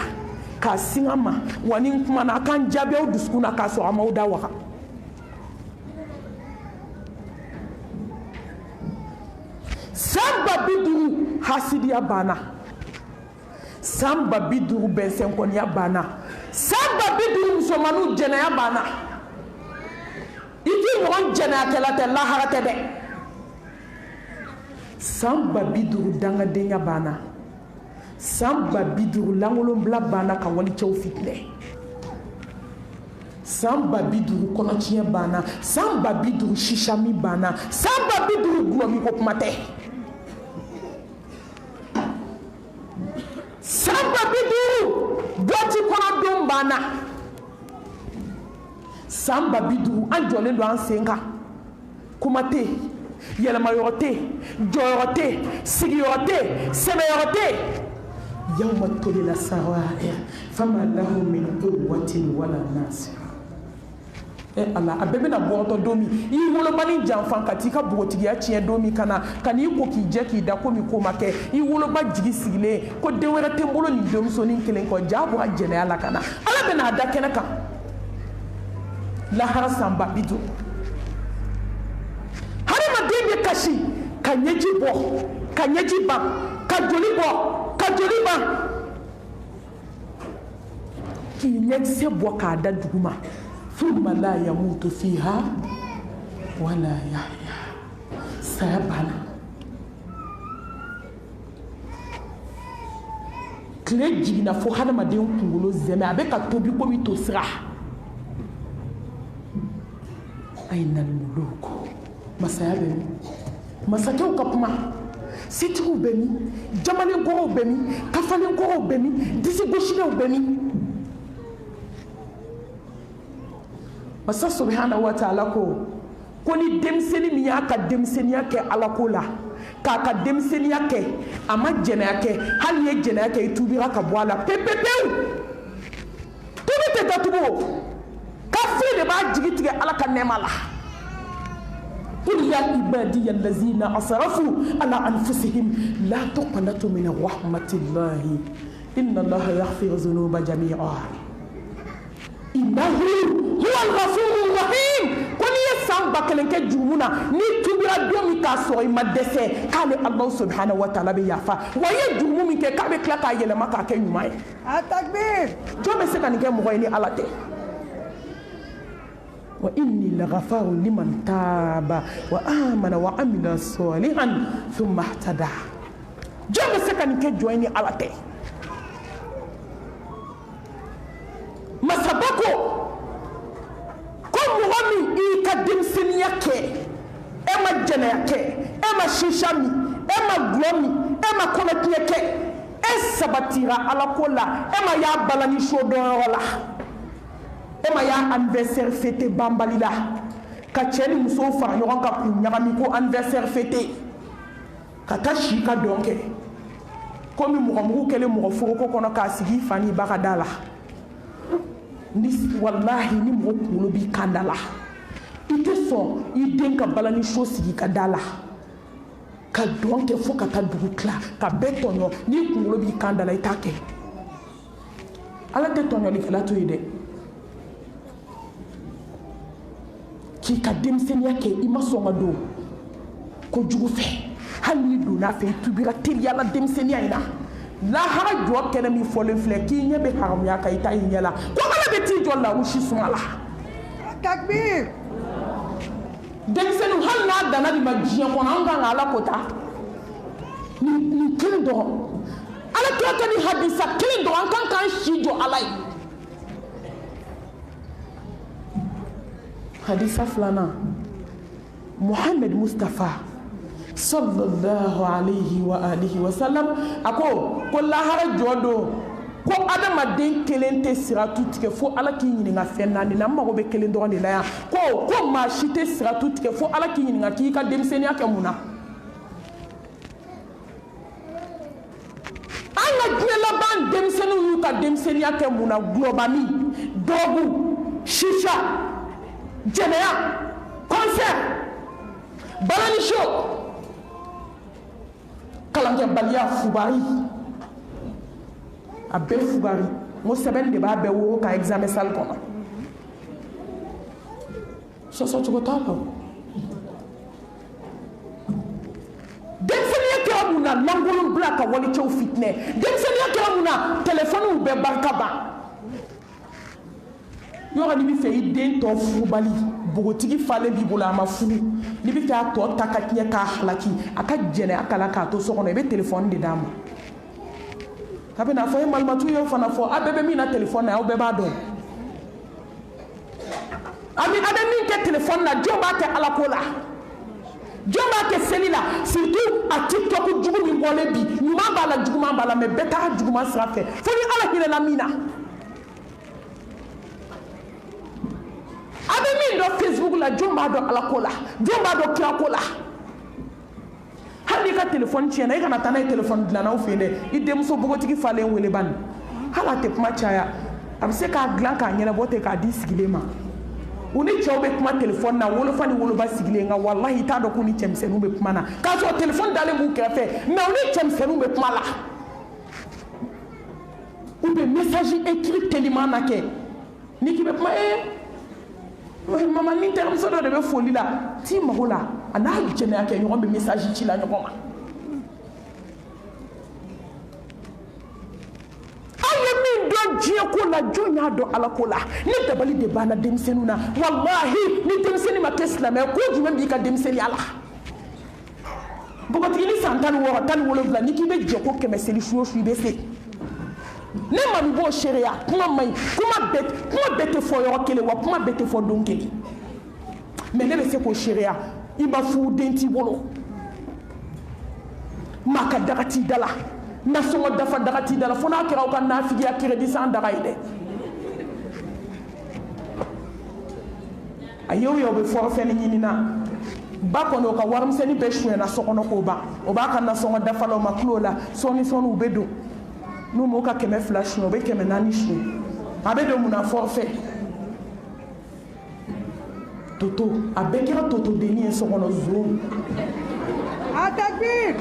k'a singa ma wa ni n kumana a k'an jaabi aw dusukun na k'a sɔrɔ a m'aw da waga san 50 hasidiya banna san 50 bɛnsɛnkɔniya banna san 50 musomaninw jɛnɛya banna i t'i ɲɔgɔn jɛnɛyakɛla tɛ lahara tɛ dɛ san ba bi duuru dangadenya banna san ba bi duuru lankolonbila banna ka walicɛw fitinɛ san ba bi duuru kɔnɔtiɲɛ banna san ba bi duuru sisami banna san ba bi duuru gulɔmi ko kuma tɛ san ba bi duuru buwati kɔnɔ don banna san ba bi duuru an jɔlen don an sen kan kuma tɛ yɛlɛmayɔrɔ tɛ jɔyɔrɔ tɛ sigiyɔrɔ tɛ sɛbɛyɔrɔ tɛ yawma tubila sarair fama lahu min quwwatin wala nasir ala a bɛɛ bɛna bɔtɔ don min i wolobani janfan ka t'i ka bogotigiya tiɲɛ don min ka n'i ko k'i jɛ k'i da komi ko ma kɛ i woloba jigi sigilen ko den wɛrɛ tɛ n bolo nin denmusonin kelen kɔ jaa bɔ a jɛnɛya la ka na ala bɛna a da kɛnɛ kan lahara san ba bi duuru hadamaden bɛ kasi ka ɲɛji bɔ ka ɲɛji ban ka joli bɔ ka joli ban k'i ɲɛkisɛ bɔ k'a da duguma thumma la yamutu fiha wala yahya saya banna tile jiginna fo hadamaden kunkolo zɛmɛ a bɛ ka tobi komi to sira ayna al-muluk masaya bɛ min masakɛw ka kuma setigiw bɛ min jamalenkɔrɔw bɛ min kafalenkɔrɔw bɛ min disigosilenw bɛ min masa subhanahu wa ta'ala ko ni denmisɛnnin min y'a ka denmisɛnniya kɛ alako la k'a ka denmisɛnniya kɛ a ma jɛnɛya kɛ hali ni ye jɛnɛya kɛ i tubira ka bɔ a la pepepewu tubi tɛ datugu kafiri de b'a jigi tigɛ ala ka nɛɛma la qul ya ibadiya allazina asrafu ala anfusihim la taqnatu min rahmatillahi inna allaha yaghfiru dhunuba jami'a innahu huwal ghafurur rahim ko ni ye san ba kelen kɛ jurumu na ni tubira don min k'a sɔrɔ i ma dɛsɛ k'ale Allah subhanahu wa ta'ala bɛ yafa wa i ye jurumu min kɛ k'a bɛ tila k'a yɛlɛma k'a kɛ ɲuman ye a takbir jɔn bɛ se ka nin kɛ mɔgɔ ye ni ala tɛ wa inni laghafarun liman taaba wa amana wa amila salihan thumma ihtada jɔn bɛ se ka nin kɛ jɔn ye ni ala tɛ masaba ko mɔgɔ min i ka denmisɛnniya kɛ e ma jɛnɛya kɛ e ma shisha min e ma gulɔ min e ma kɔnɔtiɲɛ kɛ e sabatira ala ko la e ma y'a balani so dɔnyɔrɔ la e ma y'a anniversaire fêté banbali la ka cɛ ni musow fara ɲɔgɔn kan k'u ɲagami ko anniversaire fêté ka taa si ka dɔn kɛ komi mɔgɔ mugu kɛlen mɔgɔ foroko kɔnɔ k'a sigi fa n'i ba ka da la wallahi ni mɔgɔ kunkolo b'i kan da la i tɛ sɔn i den ka balani so sigi ka da la ka dɔn kɛ fo ka taa dugu tila ka bɛɛ tɔɲɔ n'i kunkolo b'i kan da la i t'a kɛ ala tɛ tɔɲɔlikɛla to ye dɛ k'i ka denmisɛnniya kɛ i ma sɔn ka don kojugu fɛ hali n'i donna fɛ i tubira teliya la denmisɛnniya in na lahara jɔ kɛnɛ min fɔlen filɛ k'i ɲɛ bɛ haramuya kan i ta y'i ɲɛ la ko ala bɛ t'i jɔ lawusi suma la takbir denmisɛnninw hali n'a danna de ma diɲɛ kɔnɔ an kan ka ala ko ta nin kelen dɔrɔn ala kira ka nin hadisa kelen dɔrɔn an kan k'an si jɔ ala ye hadisa filanan Muhammad Mustafa sallallahu alayhi wa alihi wa sallam a ko lahara jɔ don ko adamaden kelen tɛ siratu tigɛ fo ala k'i ɲininka fɛn naani na n mago bɛ kelen dɔrɔn de la yan ko maa si tɛ siratu tigɛ fo ala k'i ɲininka k'i ka denmisɛnniya kɛ mun na an ka diɲɛ laban denmisɛnninw y'u ka denmisɛnniya kɛ mun na gulɔbani dɔrɔgu shisha jɛnɛya concert balani show kalankɛbaliya fugari a bɛɛ fugari n ko sɛbɛnni de b'a bɛɛ woro ka examen salle kɔnɔ sɔsɔcogo t'a la denmisɛnniya kɛra mun na lankolon bila ka walicɛw fitinɛ denmisɛnniya kɛra mun na telefɔniw bɛɛ barika ban yɔrɔ n'i bɛ fɛ i den tɔ furubali bogotigi falen b'i bolo a ma furu n'i bɛ k'a tɔ ta ka tiɲɛ k'a halaki a ka jɛnɛ a kala k'a to so kɔnɔ i bɛ téléphone de d'a ma a bɛ n'a fɔ e malimatu y'o fana fɔ a bɛɛ bɛ min na téléphone na aw bɛɛ b'a dɔn a bɛ min kɛ téléphone na jɔn b'a kɛ ala ko la jɔn b'a kɛ seli la surtout a TikTok jugu min bɔlen bi ɲuman b'a la juguman b'a la mais bɛɛ taga juguman sira fɛ fo ni ala hinɛna min na a bɛ min dɔn Facebook la jɔn b'a dɔn ala ko la jɔn b'a dɔn kira ko la hali n'i ka téléphone tiɲɛna i kana taa n'a ye téléphone dilannaw fɛ yen dɛ i denmuso bogotigi falen wele bani hali a tɛ kuma caya a bɛ se k'a dilan k'a ɲɛnabɔ ten k'a di sigilen ma u ni cɛw bɛ kuma téléphone na wolofa ni woloba sigilen nka wallahi i t'a dɔn k'u ni cɛmisɛnninw bɛ kuma na k'a sɔrɔ téléphone dalen b'u kɛrɛfɛ mais u ni cɛmisɛnninw bɛ kuma la u bɛ message écrit teliman na kɛ n'i k'i bɛ kuma mama ni terimuso dɔ de bɛ foli la t'i mago la a n'a jɛnɛya kɛ ɲɔgɔn bɛ message ci la ɲɔgɔn ma aw ye min dɔn diɲɛ ko la jɔn y'a dɔn ala ko la ni dabali de banna denmisɛnninw na wallahi ni denmisɛnnin ma kɛ silamɛ ko jumɛn b'i ka denmisɛnninya la npogotigi ni san 16 17 ni k'i bɛ jɛ ko 100 seli su o su i bɛ se ne ma b'o seereya kuma man ɲi kuma bɛɛ tɛ fɔ yɔrɔ kelen wa kuma bɛɛ tɛ fɔ don kelen mais ne bɛ se k'o seereya i ma furu den t'i bolo maa ka daga t'i da la nasɔngɔ dafa daga t'i da la fo n'a kɛra aw ka nafigiya crédit san daga ye dɛ a ye o ye o bɛ fɔrɔfɛnni ɲini na ba kɔni o ka warimisɛnnin bɛɛ sonyɛna so kɔnɔ k'o ban o b'a ka nasɔngɔ dafalaw ma tulo la sɔɔni sɔɔni u bɛ don n'u m'o ka 200 suɲɛ o bɛ 400 suɲɛ a bɛ don mun na forfait toto a bɛɛ kɛra toto denni ye so kɔnɔ zon Atakbir!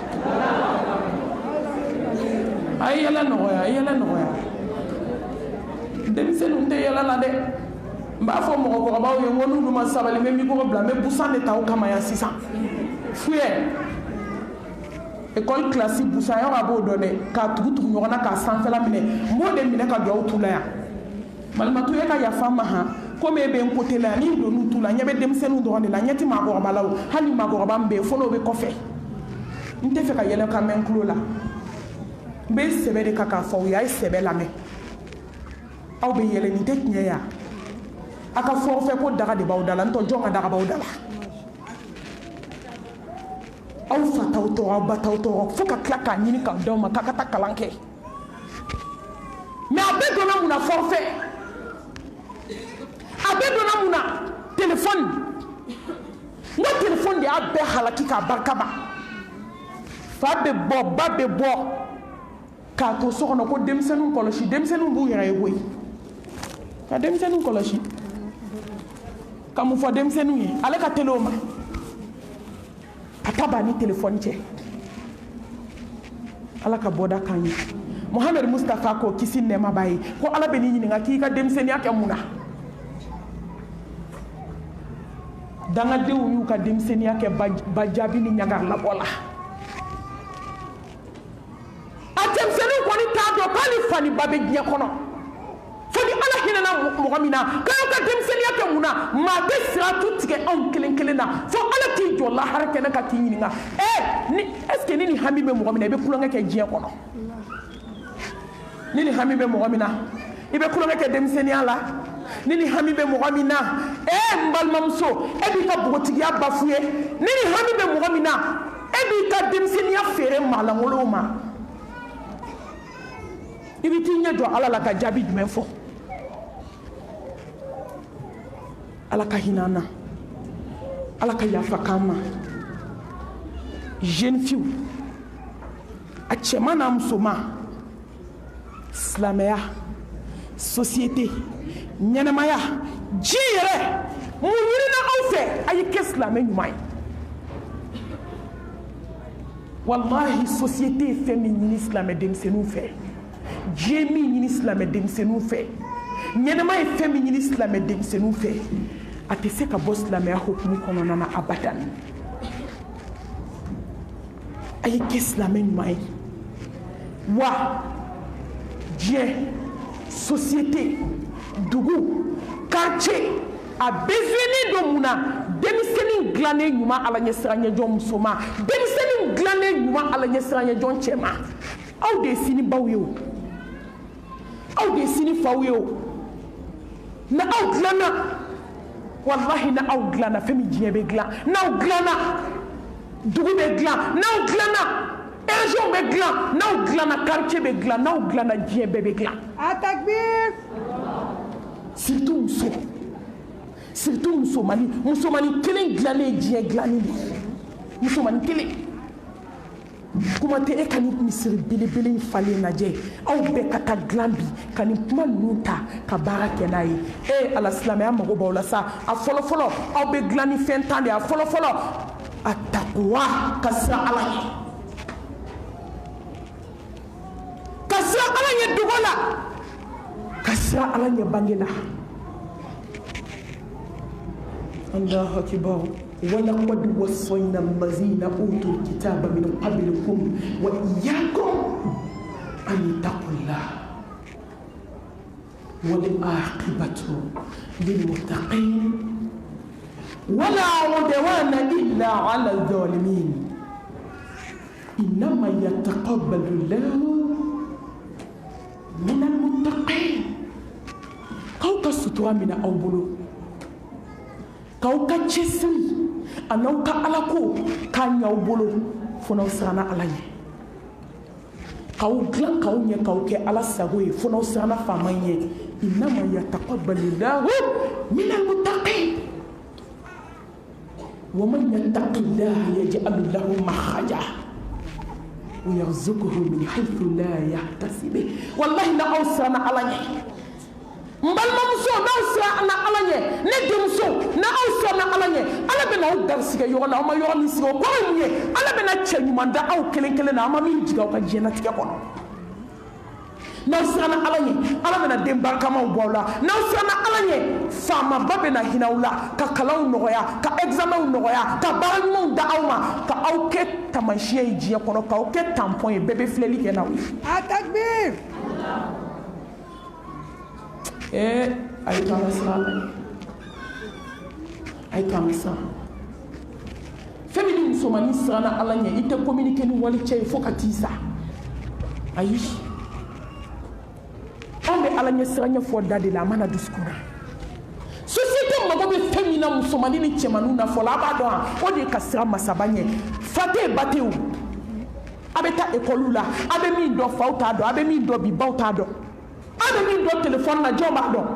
a ye yɛlɛ nɔgɔya denmisɛnninw tɛ yɛlɛ la dɛ n b'a fɔ mɔgɔkɔrɔbaw ye n ko n'olu ma sabali n bɛ micro bila n bɛ busan de ta o kama yan sisan fuyɛ école classe busan yɔrɔ a b'o dɔn dɛ k'a tugu ɲɔgɔn na k'a sanfɛla minɛ n b'o de minɛ ka don aw tu la yan malimatu e ka yafa n ma han komi e bɛ n côté la yan ni n donn'u tu la n ɲɛ bɛ denmisɛnninw dɔrɔn de la n ɲɛ tɛ maakɔrɔba la o hali maakɔrɔba min bɛ yen fo n'o bɛ kɔfɛ n tɛ fɛ ka yɛlɛ ka mɛn n tulo la n bɛ sɛbɛ de kan k'a fɔ aw ye a ye sɛbɛ lamɛn aw bɛ yɛlɛ nin tɛ tiɲɛ ye a ka fɔrɔfɛ ko daga de b'aw da la n tɔ jɔn ka daga b'aw da la aw fa t'aw tɔɔrɔ aw ba t'aw tɔɔrɔ fo ka tila k'a ɲini k'aw d'aw ma k'a ka taa kalan kɛ mais a bɛɛ donna mun na forfait a bɛɛ donna mun na téléphone n ka téléphone de y'a bɛɛ halaki k'a barika ban fa bɛ bɔ ba bɛ bɔ k'a to so kɔnɔ ko denmisɛnninw kɔlɔsi denmisɛnninw b'u yɛrɛ ye koyi ka denmisɛnninw kɔlɔsi ka mun fɔ denmisɛnninw ye ale ka teli o ma a ta b'a ni téléphone cɛ ala ka bɔda k'an ye Mohamed Mustafa ko kisi nɛɛma b'a ye ko ala bɛ n'i ɲininka k'i ka denmisɛnninya kɛ mun na dangadenw y'u ka denmisɛnninya kɛ ba jaabi ni ɲagar labɔ la a cɛmisɛnninw kɔni t'a dɔn k'ale fa ni ba bɛ diɲɛ kɔnɔ fo ni ala hinɛna mɔgɔ min na k'aw ka denmisɛnninya kɛ mun na maa bɛ siratu tigɛ anw kelen kelen na fo ala k'i jɔ lahara kɛnɛ ka k'i ɲininka est ce que ni nin hami bɛ mɔgɔ min na i bɛ kulonkɛ kɛ diɲɛ kɔnɔ ni nin hami bɛ mɔgɔ min na i bɛ kulonkɛ kɛ denmisɛnninya la ni nin hami bɛ mɔgɔ min na n balimamuso e b'i ka bogotigiya bafuye ni nin hami bɛ mɔgɔ min na e b'i ka denmisɛnniya feere maalankolonw ma i bɛ t'i ɲɛ jɔ ala la ka jaabi jumɛn fɔ ala ka hinɛ an na ala ka yafa k'an ma jeune fille a cɛman n'a musoman silamɛya société ɲɛnɛmaya diɲɛ yɛrɛ mun ɲinina aw fɛ a ye kɛ silamɛ ɲuman ye wallahi société ye fɛn min ɲini silamɛ denmisɛnninw fɛ diɲɛ min ɲini silamɛ denmisɛnninw fɛ ɲɛnɛma ye fɛn min ɲini silamɛ denmisɛnninw fɛ a tɛ se ka bɔ silamɛya hukumu kɔnɔna na abadan a ye kɛ silamɛ ɲuman ye wa diɲɛ société dugu quartier a besoin do muna denmisɛnnin dilannen ɲuman ala ɲɛ siran ɲɛ jɔn muso ma denmisɛnnin dilannen ɲuman ala ɲɛ siran ɲɛ jɔn cɛ ma aw de ye sini baw ye o aw de ye sini faw ye o na aw dilanna wallahi na aw dilanna fɛn min diɲɛ bɛ dilan n'aw dilanna dugu bɛ dilan n'aw dilanna région bɛ dilan n'aw dilanna quartier bɛ dilan n'aw dilanna diɲɛ bɛɛ bɛ dilan. Atakbir. surtout musomani kelen dilannen diɲɛ dilanni de musomani kelen kuma tɛ e ka ni misiri belebele in falen lajɛ aw bɛɛ ka taa dilan bi ka nin kuma ninnu ta ka baara kɛ n'a ye ala silamɛya mago b'aw la sa a fɔlɔfɔlɔ aw bɛ dilan ni fɛn tan de a fɔlɔfɔlɔ a takuwa ka siran ala ɲɛ ka siran ala ɲɛ dogo la ka siran ala ɲɛ bange la. الله أكبر ولقد وصينا الذين أوتوا الكتاب من قبلكم وإياكم أن اتقوا الله والعاقبة للمتقين ولا عدوان إلا على الظالمين إنما يتقبل الله من المتقين كوكا ستوى من أولو k'aw ka cɛsiri a n'aw ka alako k'a ɲ'aw bolo fo n'aw siranna ala ɲɛ k'aw dilan k'aw ɲɛ k'aw kɛ ala sago ye fo n'aw siranna faama ɲɛ innama yataqabbalillahu minal muttaqin wa man yattaqillaha yaj'al lahu makhraja wa yarzuquhu min haythu la yahtasib wallahi na aw siranna ala ɲɛ n balimamuso n'aw siranna ala ɲɛ ne denmuso n'aw siranna ala ɲɛ ala bɛna aw garisigɛ ɲɔgɔn na aw ma yɔrɔ min sigi o kɔrɔ ye mun ye ala bɛna cɛ ɲuman da aw kelen kelen na aw ma min jigin aw ka diɲɛlatigɛ kɔnɔ n'aw siranna ala ɲɛ ala bɛna den barikamaw bɔ aw la n'aw siranna ala ɲɛ faamaba bɛna hinɛ aw la ka kalanw nɔgɔya ka examenw nɔgɔya ka baara ɲumanw da aw ma ka aw kɛ taamasiyɛn ye diɲɛ kɔnɔ k'aw kɛ tampɔn ye bɛɛ bɛ filɛli kɛ n'aw ye. Atakbir. A ye to an ka siran ala ɲɛ a ye to an ka siran fɛn min ni musomanin siranna ala ɲɛ i tɛ communiquer ni wali cɛ ye fo ka t'i sa ayi an bɛ ala ɲɛ siran ɲɛ fɔ da de la a mana dusukun na société mago bɛ fɛn min na musomanin ni cɛmaninw na fɔlɔ a b'a dɔn o de ye ka siran masaba ɲɛ fa tɛ yen ba tɛ yen a bɛ taa école la a bɛ min dɔn faw t'a dɔn a bɛ min dɔn bi baw t'a dɔn a bɛ min dɔn téléphone na jɔn b'a dɔn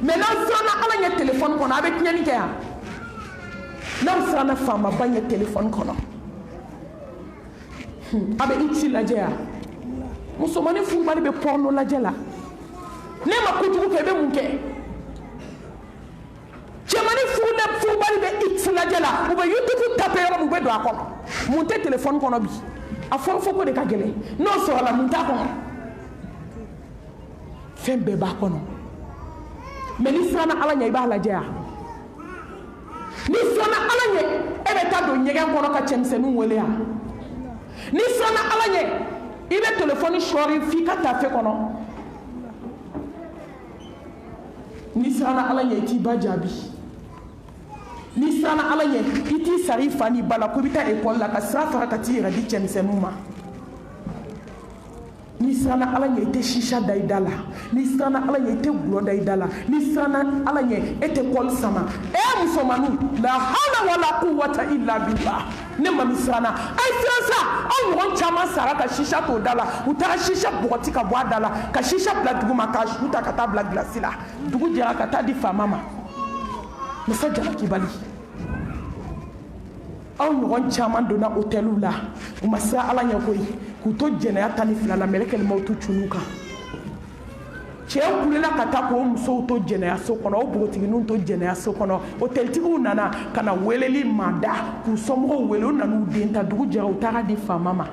mais n'aw siranna ala ɲɛ téléphone kɔnɔ a bɛ tiɲɛni kɛ yan n'aw siranna faamaba ɲɛ téléphone kɔnɔ a bɛ i ci lajɛ yan musomanin furubali bɛ porno lajɛ la ne ma kojugu kɛ i bɛ mun kɛ cɛmanin furubali bɛ i ci lajɛ la u bɛ YouTube taper yɔrɔ min u bɛ don a kɔnɔ mun tɛ téléphone kɔnɔ bi a fɔlɔfɔ ko de ka gɛlɛn n'o sɔrɔla mun t'a kɔnɔ fɛn bɛɛ b'a kɔnɔ mais ni siranna ala ɲɛ i b'a lajɛ yan ni siranna ala ɲɛ e bɛ taa don ɲɛgɛn kɔnɔ ka cɛmisɛnninw wele yan ni siranna ala ɲɛ i bɛ téléphone sɔɔri f'i ka tafe kɔnɔ ni siranna ala ɲɛ i t'i ba jaabi ni siranna ala ɲɛ i t'i sara i fa n'i ba la ko i bɛ taa école la ka sira fara ka t'i yɛrɛ di cɛmisɛnninw ma ni siranna ala ɲɛ i tɛ shisha da i da la ni siranna ala ɲɛ i tɛ gulɔ da i da la ni siranna ala ɲɛ e tɛ kɔli sama musomaninw la hawla wala quwwata illa billah ne ma min siranna a ye siran sa aw ɲɔgɔn caman sara ka shisha t'o da la u taara shisha bɔgɔti ka bɔ a da la ka shisha bila dugu ma k'a su ta ka taa bila gilasi la dugu jɛra ka taa di faama ma masa jalakibali aw ɲɔgɔn caman donna hôteliw la u ma siran ala ɲɛ koyi k'u to jɛnɛya 12 la mɛlɛkɛlimaw t'u cunnu kan cɛw kulela ka taa k'o musow to jɛnɛyaso kɔnɔ o bogotigininw to jɛnɛyaso kɔnɔ hôtelitigiw nana ka na weleli maa da k'u somɔgɔw wele u nan'u den ta dugu jɛra u taara di faama ma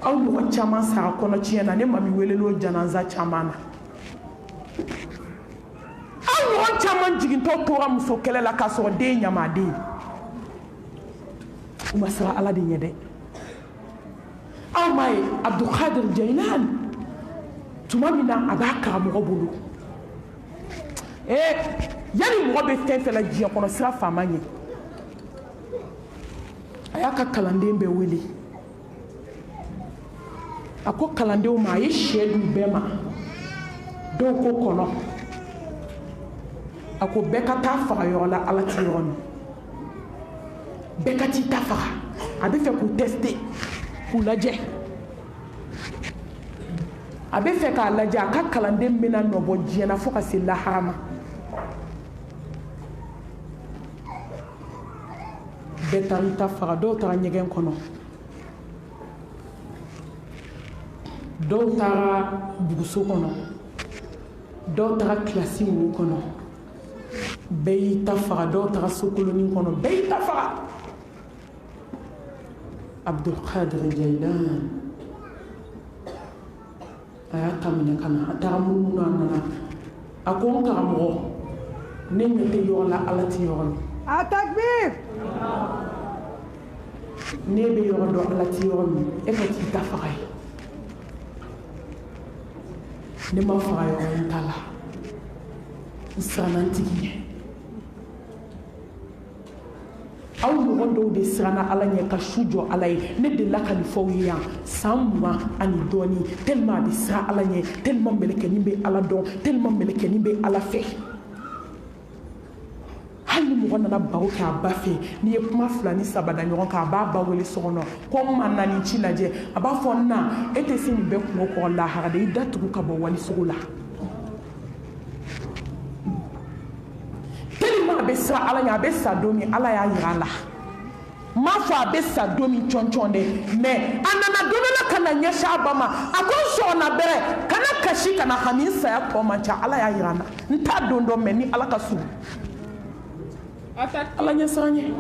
aw ɲɔgɔn caman sara kɔnɔtiɲɛ na ne mami weleli o janaza caman na aw ɲɔgɔn caman jigintɔ tora muso kɛlɛ la k'a sɔrɔ den ɲamaden u ma siran ala de ɲɛ dɛ aw m'a ye abdulkadir jailan tuma min na a b'a karamɔgɔ bolo yani mɔgɔ bɛ fɛn fɛn la diɲɛ kɔnɔ sira faama ɲɛ a y'a ka kalanden bɛɛ wele a ko kalandenw ma a ye sɛ di u bɛɛ ma dɔw ko kɔnɔ a ko bɛɛ ka taa faga yɔrɔ la ala ti yɔrɔ min bɛɛ ka t'i ta faga a bɛ fɛ k'u tester k'u lajɛ a bɛ fɛ k'a lajɛ a ka kalanden bɛna nɔbɔ diɲɛ na fo ka se lahara ma bɛɛ taara i ta faga dɔw taara ɲɛgɛn kɔnɔ dɔw taara buguso kɔnɔ dɔw taara kilasi wo kɔnɔ bɛɛ y'i ta faga dɔw taara sokolonin kɔnɔ bɛɛ y'i ta faga Abdulkadir Jailan a y'a ta minɛ ka na a taara munumunu a nana a ko n karamɔgɔ ne ɲɛ tɛ yɔrɔ la ala tɛ yɔrɔ min Atakbir! ne bɛ yɔrɔ dɔn ala tɛ yɔrɔ min e ka t'i ta faga ye ne ma faga yɔrɔ in ta la n siranna n tigi ɲɛ aw mɔgɔ dɔw de siranna ala ɲɛ ka su jɔ ala ye ne delila ka nin fɔ aw ye yan san 20 ani dɔɔni tellement a bɛ siran ala ɲɛ tellement mɛlɛkɛnin bɛ ala dɔn tellement mɛlɛkɛnin bɛ ala fɛ hali ni mɔgɔ nana baro kɛ a ba fɛ n'i ye kuma 2 ni 3 da ɲɔgɔn kan a b'a ba wele so kɔnɔ ko n ma na nin ci lajɛ a b'a fɔ na e tɛ se nin bɛɛ kungo kɔrɔ lahara de i da tugu ka bɔ walisogo la tellement a bɛ siran ala ɲɛ a bɛ sa don min ala y'a yira a la n m'a fɔ a bɛ sa don min cɔn-cɔn dɛ mais a nana don dɔ la ka na ɲɛsin a ba ma a ko n sɔgɔna bɛrɛ kana kasi kana hami n saya tɔ man ca ala y'a yira n na n t'a don dɔn mais ni ala ka surun ala ɲɛ siran ye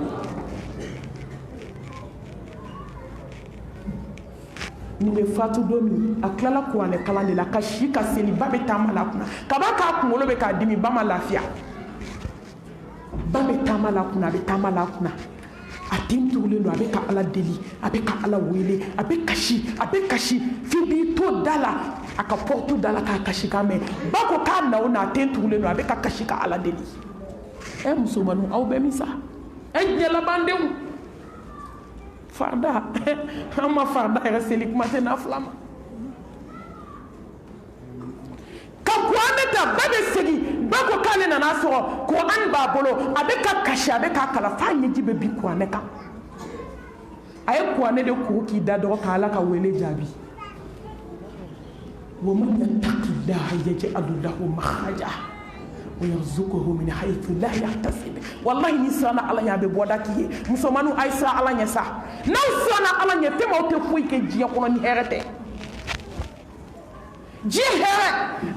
nin bɛ fatu don min a tilala kuranɛ kalan de la ka si ka seli ba bɛ taama la kunna kaba k'a kunkolo bɛ k'a dimi ba ma lafiya ba bɛ taama la kunna a bɛ taama la kunna a den tugulen don a bɛ ka ala deli a bɛ ka ala wele a bɛ kasi f'i b'i to da la a ka porte da la k'a kasi kan mɛn ba ko k'a na o na a den tugulen don a bɛ ka kasi ka ala deli musomanninw aw bɛ min sa diɲɛ labandenw farda an ma farda yɛrɛ seli kuma tɛ n'a fila ma ka kuranɛ ta ba bɛ segin ba ko k'ale nana sɔrɔ kuranɛ b'a bolo a bɛ ka kasi a bɛ k'a kala f'a ɲɛji bɛ bin kuranɛ kan a ye kuranɛ de kuru k'i da dɔgɔ ka ala ka wele jaabi wa man yattaqillaha yaj'al lahu makhraja wa yarzuquhu min haythu la yahtasib wallahi ni siranna ala ɲɛ a bɛ bɔda k'i ye musomanninw a ye siran ala ɲɛ sa n'aw siranna ala ɲɛ tellement aw tɛ foyi kɛ diɲɛ kɔnɔ ni hɛrɛ tɛ diɲɛ hɛrɛ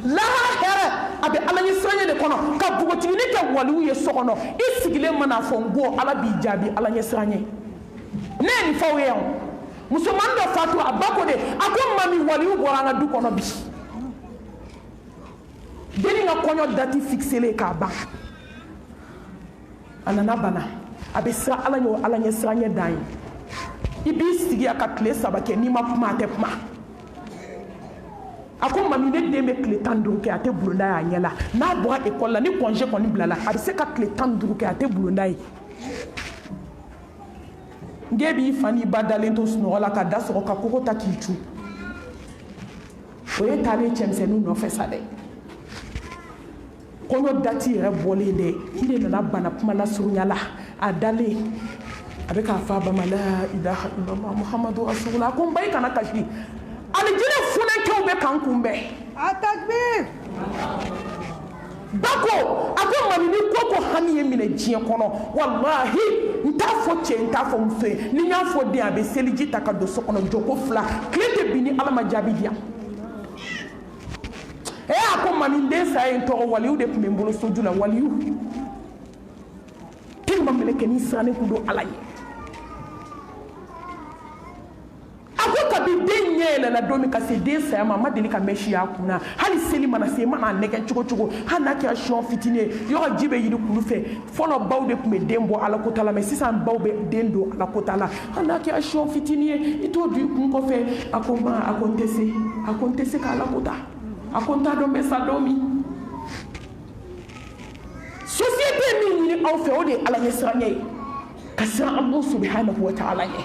lahara hɛrɛ a bɛ ala ɲɛ siranɲɛ de kɔnɔ ka npogotigini kɛ waliw ye so kɔnɔ i sigilen mana fɔ n bɔ ala b'i jaabi ala ɲɛ siranɲɛ ne ye nin fɔ aw ye yan musomannin dɔ fatu a ba ko de a ko mami waliw bɔra an ka du kɔnɔ bi denni ka kɔɲɔ dati fixelen k'a ban a nana bana a bɛ siran ala ɲɛ o ala ɲɛ siranɲɛ dan ye i b'i sigi a ka tile 3 kɛ n'i ma kuma a tɛ kuma a ko mami ne den bɛ tile 15 kɛ a tɛ bulonda ye a ɲɛ la n'a bɔra école la ni congé kɔni bilala a bɛ se ka tile 15 kɛ a tɛ bulonda ye n k'e b'i fa n'i ba dalen to sunɔgɔ la ka da sɔgɔ ka kogo ta k'i cu o ye taalen cɛmisɛnninw nɔfɛ sa dɛ kɔɲɔ dati yɛrɛ bɔlen dɛ i de nana bana kuma lasurunya la a dalen a bɛ k'a fɔ a ba ma la ilaha illallah muhammadu rasulullah a ko n ba i kana kasi alijinɛ funɛkɛw bɛ k'an kunbɛn Atakbir! ba ko a ko mami ni ko hami ye minɛ diɲɛ kɔnɔ wallahi n t'a fɔ cɛ n t'a fɔ muso ye ni n y'a fɔ den a bɛ seliji ta ka don so kɔnɔ jɔko 2 tile tɛ bin ni ala ma jaabi di yan a ko mami n den saya ye n tɔgɔ waliyu de tun bɛ n bolo soju la waliyu tellement mɛlɛkɛnin sirannen kun don ala ye a ko kabi den ɲɛ yɛlɛla don min ka se den saya ma a ma deli ka mɛn si a kun na hali seli mana se mana nɛgɛ cogo cogo hali n'a kɛra siyɔn fitinin ye yɔrɔ ji bɛ yiri kulu fɛ fɔlɔ baw de tun bɛ den bɔ ala kota la mɛ sisan baw bɛ den don ala kota la hali n'a kɛra siyɔn fitinin ye i t'o don i kun kɔfɛ a ko ma a ko n tɛ se ka ala kota a ko n t'a dɔn n bɛ sa don min aw fɛ o de ye Ala ɲɛsiranya ye ka siran Allah subhanahu wa ta'ala ɲɛ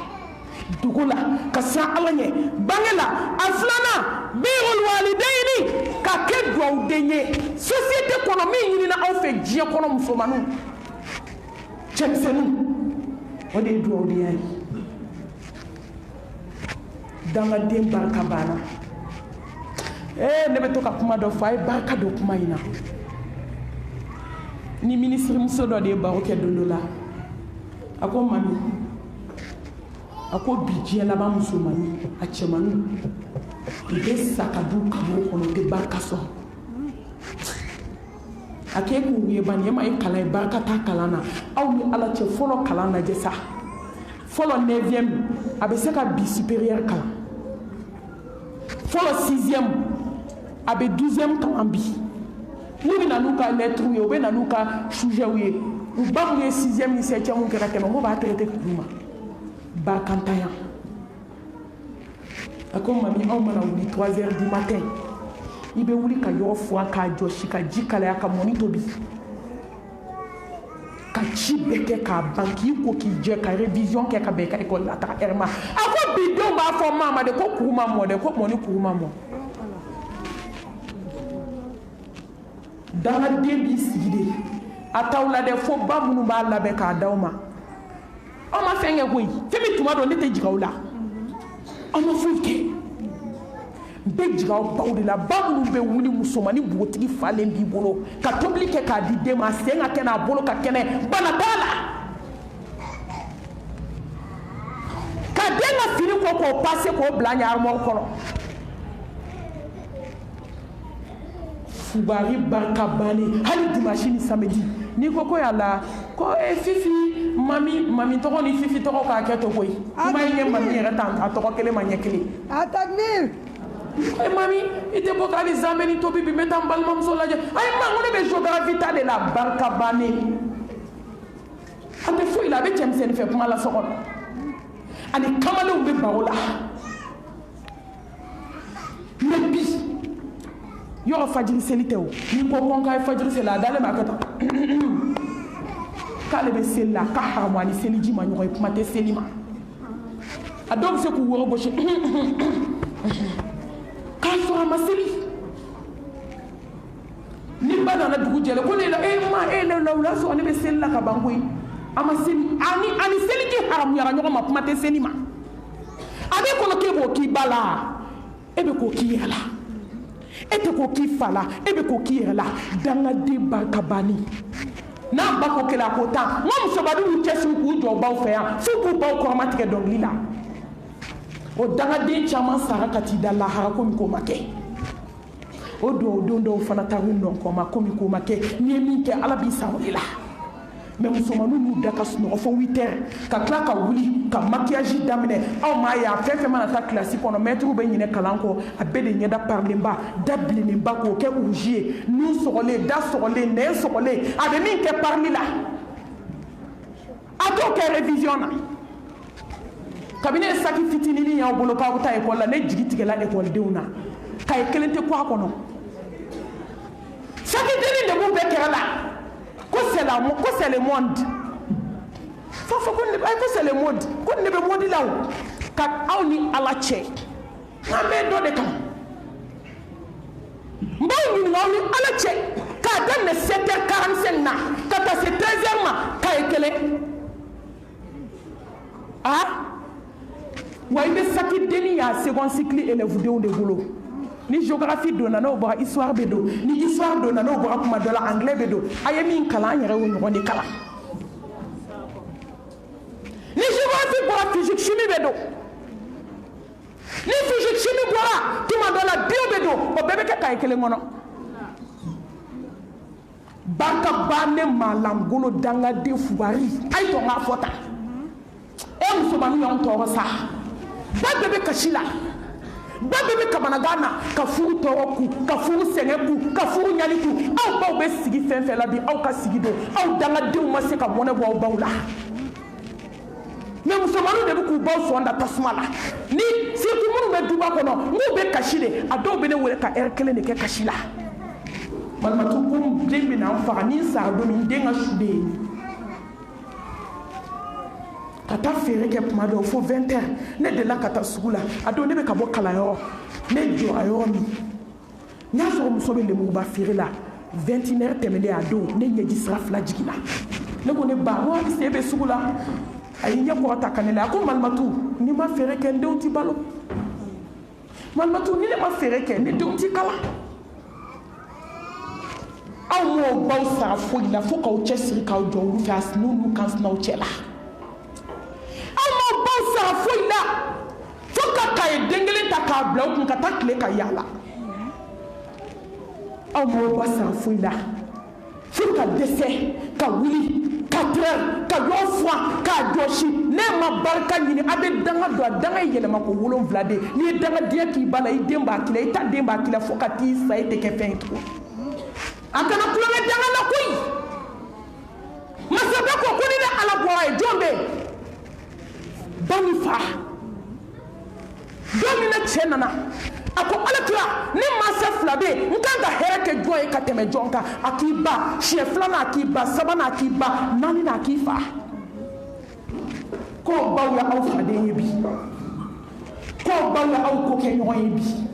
dugu la ka siran Ala ɲɛ bange la a filanan birul walidayni ka kɛ duwawuden ye société kɔnɔ min ɲinina aw fɛ diɲɛ kɔnɔ musomaninw cɛmisɛnninw o de ye duwawudenya ye dangaden barika banna ne bɛ to ka kuma dɔ fɔ a ye barika don kuma in na ni ministre muso dɔ de ye baro kɛ don dɔ la a ko mami a ko bi diɲɛ laban musomanni a cɛmanninw u bɛ sa ka du kamo kɔnɔ u tɛ barika sɔrɔ a k'e k'u ye bani e ma ye kalan ye barika t'a kalan na aw ni Ala cɛ fɔlɔ kalan lajɛ sa fɔlɔ 9e a bɛ se ka bi supérieur kalan fɔlɔ 6e a bɛ 12e kalan bi n'u bɛ na n'u ka lettres ye u bɛ na n'u ka sujets ye u ba mun ye 6e ni 7e kɛ ka tɛmɛ n'u b'a traité k'u ma barikantanya a ko mami aw mana wuli 3h du matin i bɛ wuli ka yɔrɔ furan k'a jɔsi ka ji kalaya ka mɔni tobi ka ci bɛɛ kɛ k'a ban k'i ko k'i jɛ ka révision kɛ ka bɛn i ka école la taga heure ma a ko bi denw b'a fɔ mama de ko kuru ma mɔ dɛ ko mɔni kuru ma mɔ dangaden b'i sigi de a t'aw la dɛ fo ba minnu b'a labɛn k'a d'aw ma aw ma fɛn kɛ koyi fɛn min tuma dɔ ne tɛ jigin aw la aw ma foyi kɛ n bɛ jigin aw baw de la ba minnu bɛ wuli musomanin npogotigi falen b'i bolo ka tobili kɛ k'a di den ma a sen ka kɛnɛ a bolo ka kɛnɛ bana t'a la ka den ka fini ko k'o pase k'o bila an ɲɛ armoire kɔnɔ fubari barika bannen hali dimanche ni samedi n'i ko ko yala ko Fifi mami tɔgɔ ni Fifi tɔgɔ k'a kɛ to koyi kuma in ye mami yɛrɛ ta a tɔgɔ kelen ma ɲɛ kelen Atakbir mami i tɛ bɔ k'ale zamɛ ni tobi bi n bɛ taa n balimamuso lajɛ ayi ma ko ne bɛ géographie ta de la barika bannen a tɛ foyi la a bɛ cɛmisɛnnin fɛ kuma la so kɔnɔ ani kamalenw bɛ baro la mais bi yɔrɔ fajiri seli tɛ o n'i ko ko n k'a ye fajiri seli a dalen b'a kɛ tan k'ale bɛ seli la k'a haramu ani seliji ma ɲɔgɔn ye kuma tɛ seli ma a dɔw bɛ se k'u woro gosi k'a sɔrɔ a ma seli ni ba nana dugu jɛlen ko ne la ne wula sɔrɔ ne bɛ seli la ka ban koyi a ma seli ani seliji haramuyara ɲɔgɔn ma kuma tɛ seli ma a bɛ kɔnɔ k'e b'o k'i ba la e bɛ k'o k'i yɛrɛ la e tɛ k'o k'i fa la e bɛ k'o k'i yɛrɛ la dangaden barika banni n'a ba ko kelen a k'o ta n ka musobaw y'u cɛsiri k'u jɔ baw fɛ yan f'u k'u baw kɔrɔmatigɛ dɔnkili la o dangaden caman sara ka t'i da lahara komi k'o ma kɛ o duwawuden dɔw fana taar'u nɔ kɔ ma komi k'o ma kɛ n'i ye min kɛ Ala b'i sara o de la mais musomaninw y'u da ka sunɔgɔ fo 8h ka tila ka wuli ka maquillage daminɛ aw m'a ye a fɛn fɛn mana taa kilasi kɔnɔ maître bɛ ɲinɛ kalan kɔ a bɛɛ de ɲɛda parilenba da bilennenba k'o kɛ rouge ye nun sɔgɔlen da sɔgɔlen nɛn sɔgɔlen a bɛ min kɛ parili la a t'o kɛ révision na kabini ye saki fitininin y'aw bolo k'aw bɛ taa école la ne jigi tigɛla écoledenw na kaye kelen tɛ kɔ a kɔnɔ saki dennin de b'u bɛɛ kɛrɛ la ko c'est le monde fa fɔ ko c'est le monde ko ne bɛ modi la o ka aw ni Ala cɛ n'an bɛ dɔ de kan n b'aw ɲininka aw ni Ala cɛ k'a daminɛ 7h45 na ka taa se 13h ma kaye kelen wa i bɛ saki dennin y'a second cycle élève denw de bolo ni géographie donna n'o bɔra histoire bɛ don ni histoire donna n'o bɔra kuma dɔ la anglais bɛ don a ye min kalan an yɛrɛ y'o ɲɔgɔn de kalan ni géographie bɔra physique chimie bɛ don ni physique chimie bɔra tuma dɔ la bio bɛ don o bɛɛ bɛ kɛ kaye kelen kɔnɔ barika bannen malangolo dangaden fugari a ye to n k'a fɔ tan e musomaninw y'anw tɔɔrɔ sa ba bɛɛ bɛ kasi la ba bɛɛ bɛ kamanagan na ka furu tɔɔrɔ ku ka furu sɛgɛn ku ka furu ɲani ku aw baw bɛ sigi fɛn fɛn la bi aw ka sigi don aw dangadenw ma se ka mɔnɛ bɔ aw baw la mais musomaninw de bɛ k'u baw sɔn da tasuma la ni surtout minnu bɛ duba kɔnɔ n'u bɛ kasi de a dɔw bɛ ne wele ka heure kelen de kɛ kasi la malimatu ko den bɛ na n faga ni n sara don min n den ka su de ye taa feere kɛ kuma dɔw fo 20h ne delila ka taa sugu la a don ne bɛ ka bɔ kalanyɔrɔ ne jɔra yɔrɔ min n y'a sɔrɔ muso bɛ lemuruba feere la 21h tɛmɛnen a don ne ɲɛji sira 2 jiginna ne ko ne ba n ko hali se bɛ sugu la a y'i ɲɛ kɔrɔta ka ne la a ko Malimatu n'i ma feere kɛ n denw ti balo Malimatu ni ne ma feere kɛ ne denw ti kala aw m'o baw sara foyi la fo k'aw cɛsiri k'aw jɔ olu fɛ a n'olu kansinaw cɛ la aw m'o baw sara foyi la fo ka kaye den kelen ta k'a bila u kun ka taa tile ka yaala aw m'o baw sara foyi la fo ka dɛsɛ ka wuli ka tɛrɛ ka ɲɔ furan k'a jɔsi ne ma barika ɲini a bɛ danga don a danga ye yɛlɛma ko 7 de n'i ye dangadenya k'i ba la i den b'a kila i ta den b'a kila fo ka t'i sa i tɛ kɛ fɛn ye tugun a kana kulonkɛ danga la koyi masakɛ ko ko ni ne Ala bɔra ye jɔn bɛ ba ni fa don min na cɛ nana a ko Alakira ni mansa 2 bɛ n kan ka hɛrɛ kɛ jɔn ye ka tɛmɛ jɔn kan a k'i ba siɲɛ 2nan a k'i ba 3nan a k'i ba 4nan a k'i fa k'o baw ye aw faden ye bi k'o baw ye aw ko kɛ ɲɔgɔn ye bi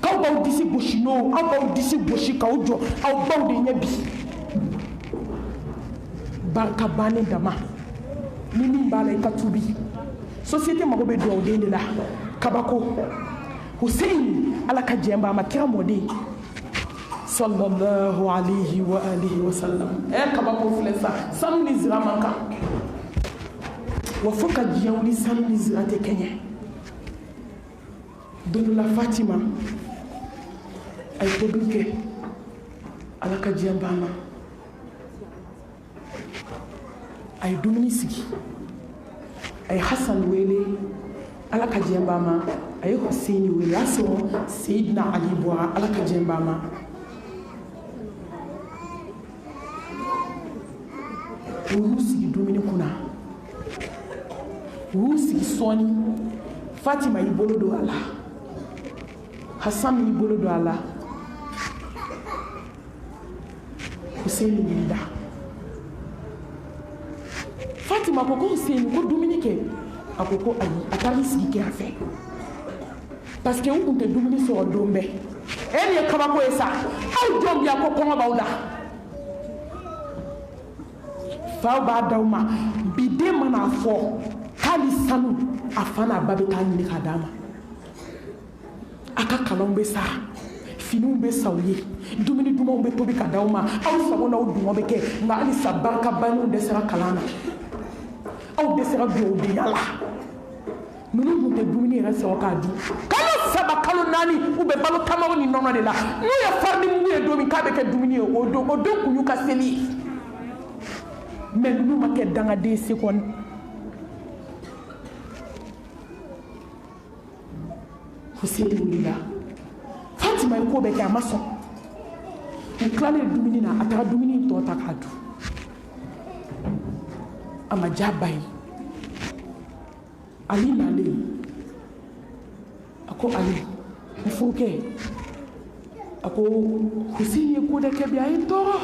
k'aw b'aw disi gosi n'o aw b'aw disi gosi k'aw jɔ aw baw de ɲɛ bi barika bannen dama ni min b'a la i ka tubi société mago bɛ duwawuden de la kabako Hussein Ala ka jɛn b'a ma kira mɔden sallallahu alayhi wa alihi wa sallam kabako filɛ sa sanu ni zira man kan wa fo ka diɲɛ wuli sanu ni zira tɛ kɛɲɛ don dɔ la Fatima a ye tobili kɛ Ala ka diɲɛ b'a ma a ye dumuni sigi a ye Hasan wele Ala ka diɲɛ b'a ma a ye Hussein wele y'a sɔrɔ Seyidina Ali bɔra Ala ka diɲɛ b'a ma u y'u sigi dumuni kunna u y'u sigi sɔɔni Fatima y'i bolo don a la Hasan y'i bolo don a la Hussein wulila Fatima ko Hussein ko dumuni kɛ a ko ko ayi a taara i sigi kɛrɛfɛ parce que u kun tɛ dumuni sɔrɔ don bɛɛ nin ye kabako ye sa aw jɔn bi yan ko kɔngɔ b'aw la faw b'a d'aw ma bi den mana fɔ k'ali sanu a fa n'a ba bɛ taa ɲini k'a d'a ma a ka kalanw bɛ sara finiw bɛ sa u ye dumuni dumanw bɛ tobi ka d'aw ma aw sago n'aw dungɔ bɛ kɛ nka halisa barika baniw dɛsɛra kalan na aw dɛsɛra duwawudenya la ninnu tun tɛ dumuni yɛrɛ sɔrɔ k'a dun kalo 3 kalo 4 u bɛ balo tamaw ni nɔnɔ de la n'u ye farini mugu ye don min k'a bɛ kɛ dumuni ye o don kun y'u ka seli ye mais ninnu ma kɛ dangaden se kɔni Hussein wulila Fatima ye ko bɛɛ kɛ a ma sɔn u tilalen dumuni na a taara dumuni tɔ ta k'a dun a ma diya ba ye Ali nalen a ko Ali n furukɛ a ko Hussein ye ko dɛ kɛ bi a ye n tɔɔrɔ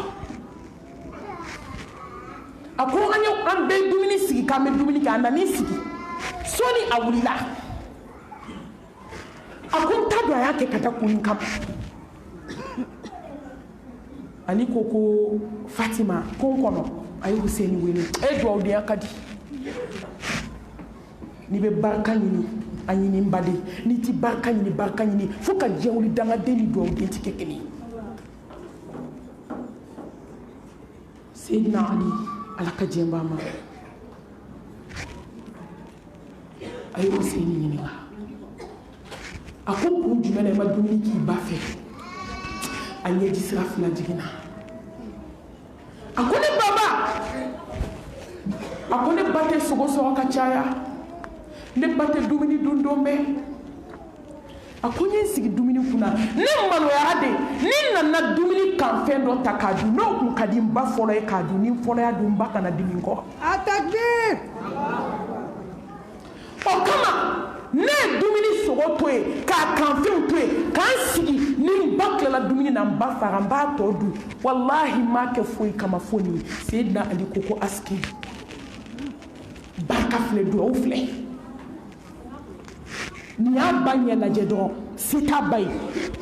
a ko an bɛ dumuni sigi k'an bɛ dumuni kɛ a nan'i sigi sɔɔni a wulila a ko n t'a dɔn a y'a kɛ ka da kun kama Ali ko Fatima ko n kɔnɔ a ye Hussein wele duwawudenya ka di n'i bɛ barika ɲini a ɲini n baden n'i ti barika ɲini fo ka diɲɛ wuli dangaden ni duwawuden ti kɛ kelen ye Seyidina Ali Ala ka diɲɛ b'a ma a ye Hussein ɲininka a ko kun jumɛn na i ma dumuni k'i ba fɛ a ɲɛji sira 2 jiginna a ko ne baba a ko ne ba tɛ sogo sɔrɔ ka caya ne ba tɛ dumuni dun don bɛɛ a ko n ye n sigi dumuni kunna ne maloyara de ni nana dumuni kan fɛn dɔ ta k'a dun n'o kun ka di n ba fɔlɔ ye k'a dun ni n fɔlɔ y'a dun n ba kana dimi n kɔ A takbir! o kama ne ye dumuni sogo to yen k'a kan fɛnw to yen k'an sigi ni n ba tilala dumuni na n ba fara n b'a tɔ dun walahi n m'a kɛ foyi kama fo nin Seyidina Ali ko aski baraka filɛ duwawu filɛ ni y'a ba ɲɛ lajɛ dɔrɔn se t'a ba ye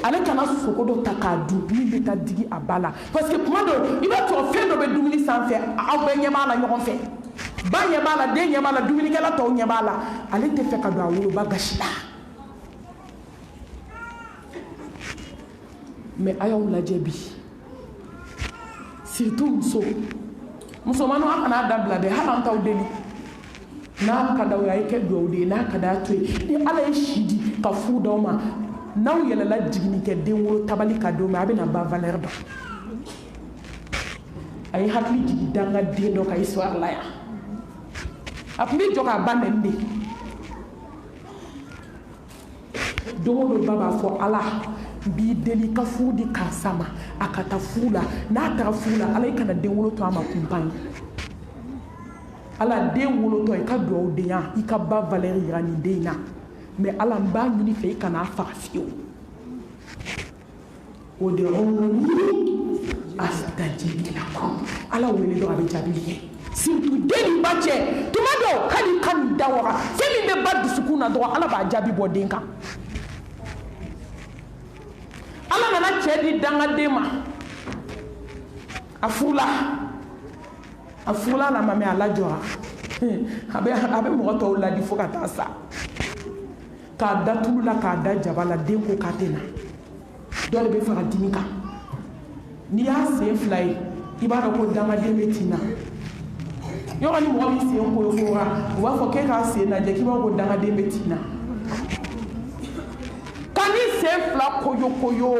ale kana sogo dɔ ta k'a dun min bɛ taa digi a ba la parce que kuma dɔ i b'a sɔrɔ fɛn dɔ bɛ dumuni sanfɛ aw bɛɛ ɲɛ b'a la ɲɔgɔn fɛ ba ɲɛ b'a la den ɲɛ b'a la dumunikɛla tɔw ɲɛ b'a la ale tɛ fɛ ka don a woloba gasi la mais a y'aw lajɛ bi surtout musomaninw a kana dabila dɛ hali an t'aw deli n'a ka d'aw ye a ye kɛ duwawu de ye n'a ka d'a to ye ni ala ye si di ka furu d'aw ma n'aw yɛlɛla jiginnikɛ den wolo tabali ka don ma a bɛna ba valeur dɔn a ye hakili jigin danga den dɔ ka histoire la yan a tun bɛ jɔ k'a ba nɛni de don o don ba b'a fɔ ala b'i deli ka furu di karisa ma a ka taa furu la n'a taara furu la ala i kana den wolo to a ma kunpan ye ala den wolotɔ i ka duwawu denya i ka ba valeur yira nin den na mais ala n b'a ɲini fɛ i kana faga fiyewu o de astajib lakum ala wele dɔrɔn a bɛ jaabili kɛ surtout den ni ba cɛ tuma dɔw hali ka nin da waga fɛn min bɛ ba dusukun na dɔrɔn ala b'a jaabi bɔ den kan ala nana cɛ di dangaden ma a furula la mame a lajɔra a bɛ mɔgɔ tɔw ladi fo ka taa sa k'a da tulu la k'a da jaba la den ko k'a tɛ na dɔ de bɛ fara dimi kan n'i y'a sen fila ye i b'a dɔn ko dangaden bɛ tin na yɔrɔ ni mɔgɔ min sen koyokora u b'a fɔ k'e k'a sen lajɛ k'i b'a fɔ ko dangaden bɛ tin na ka ni sen fila koyokoyo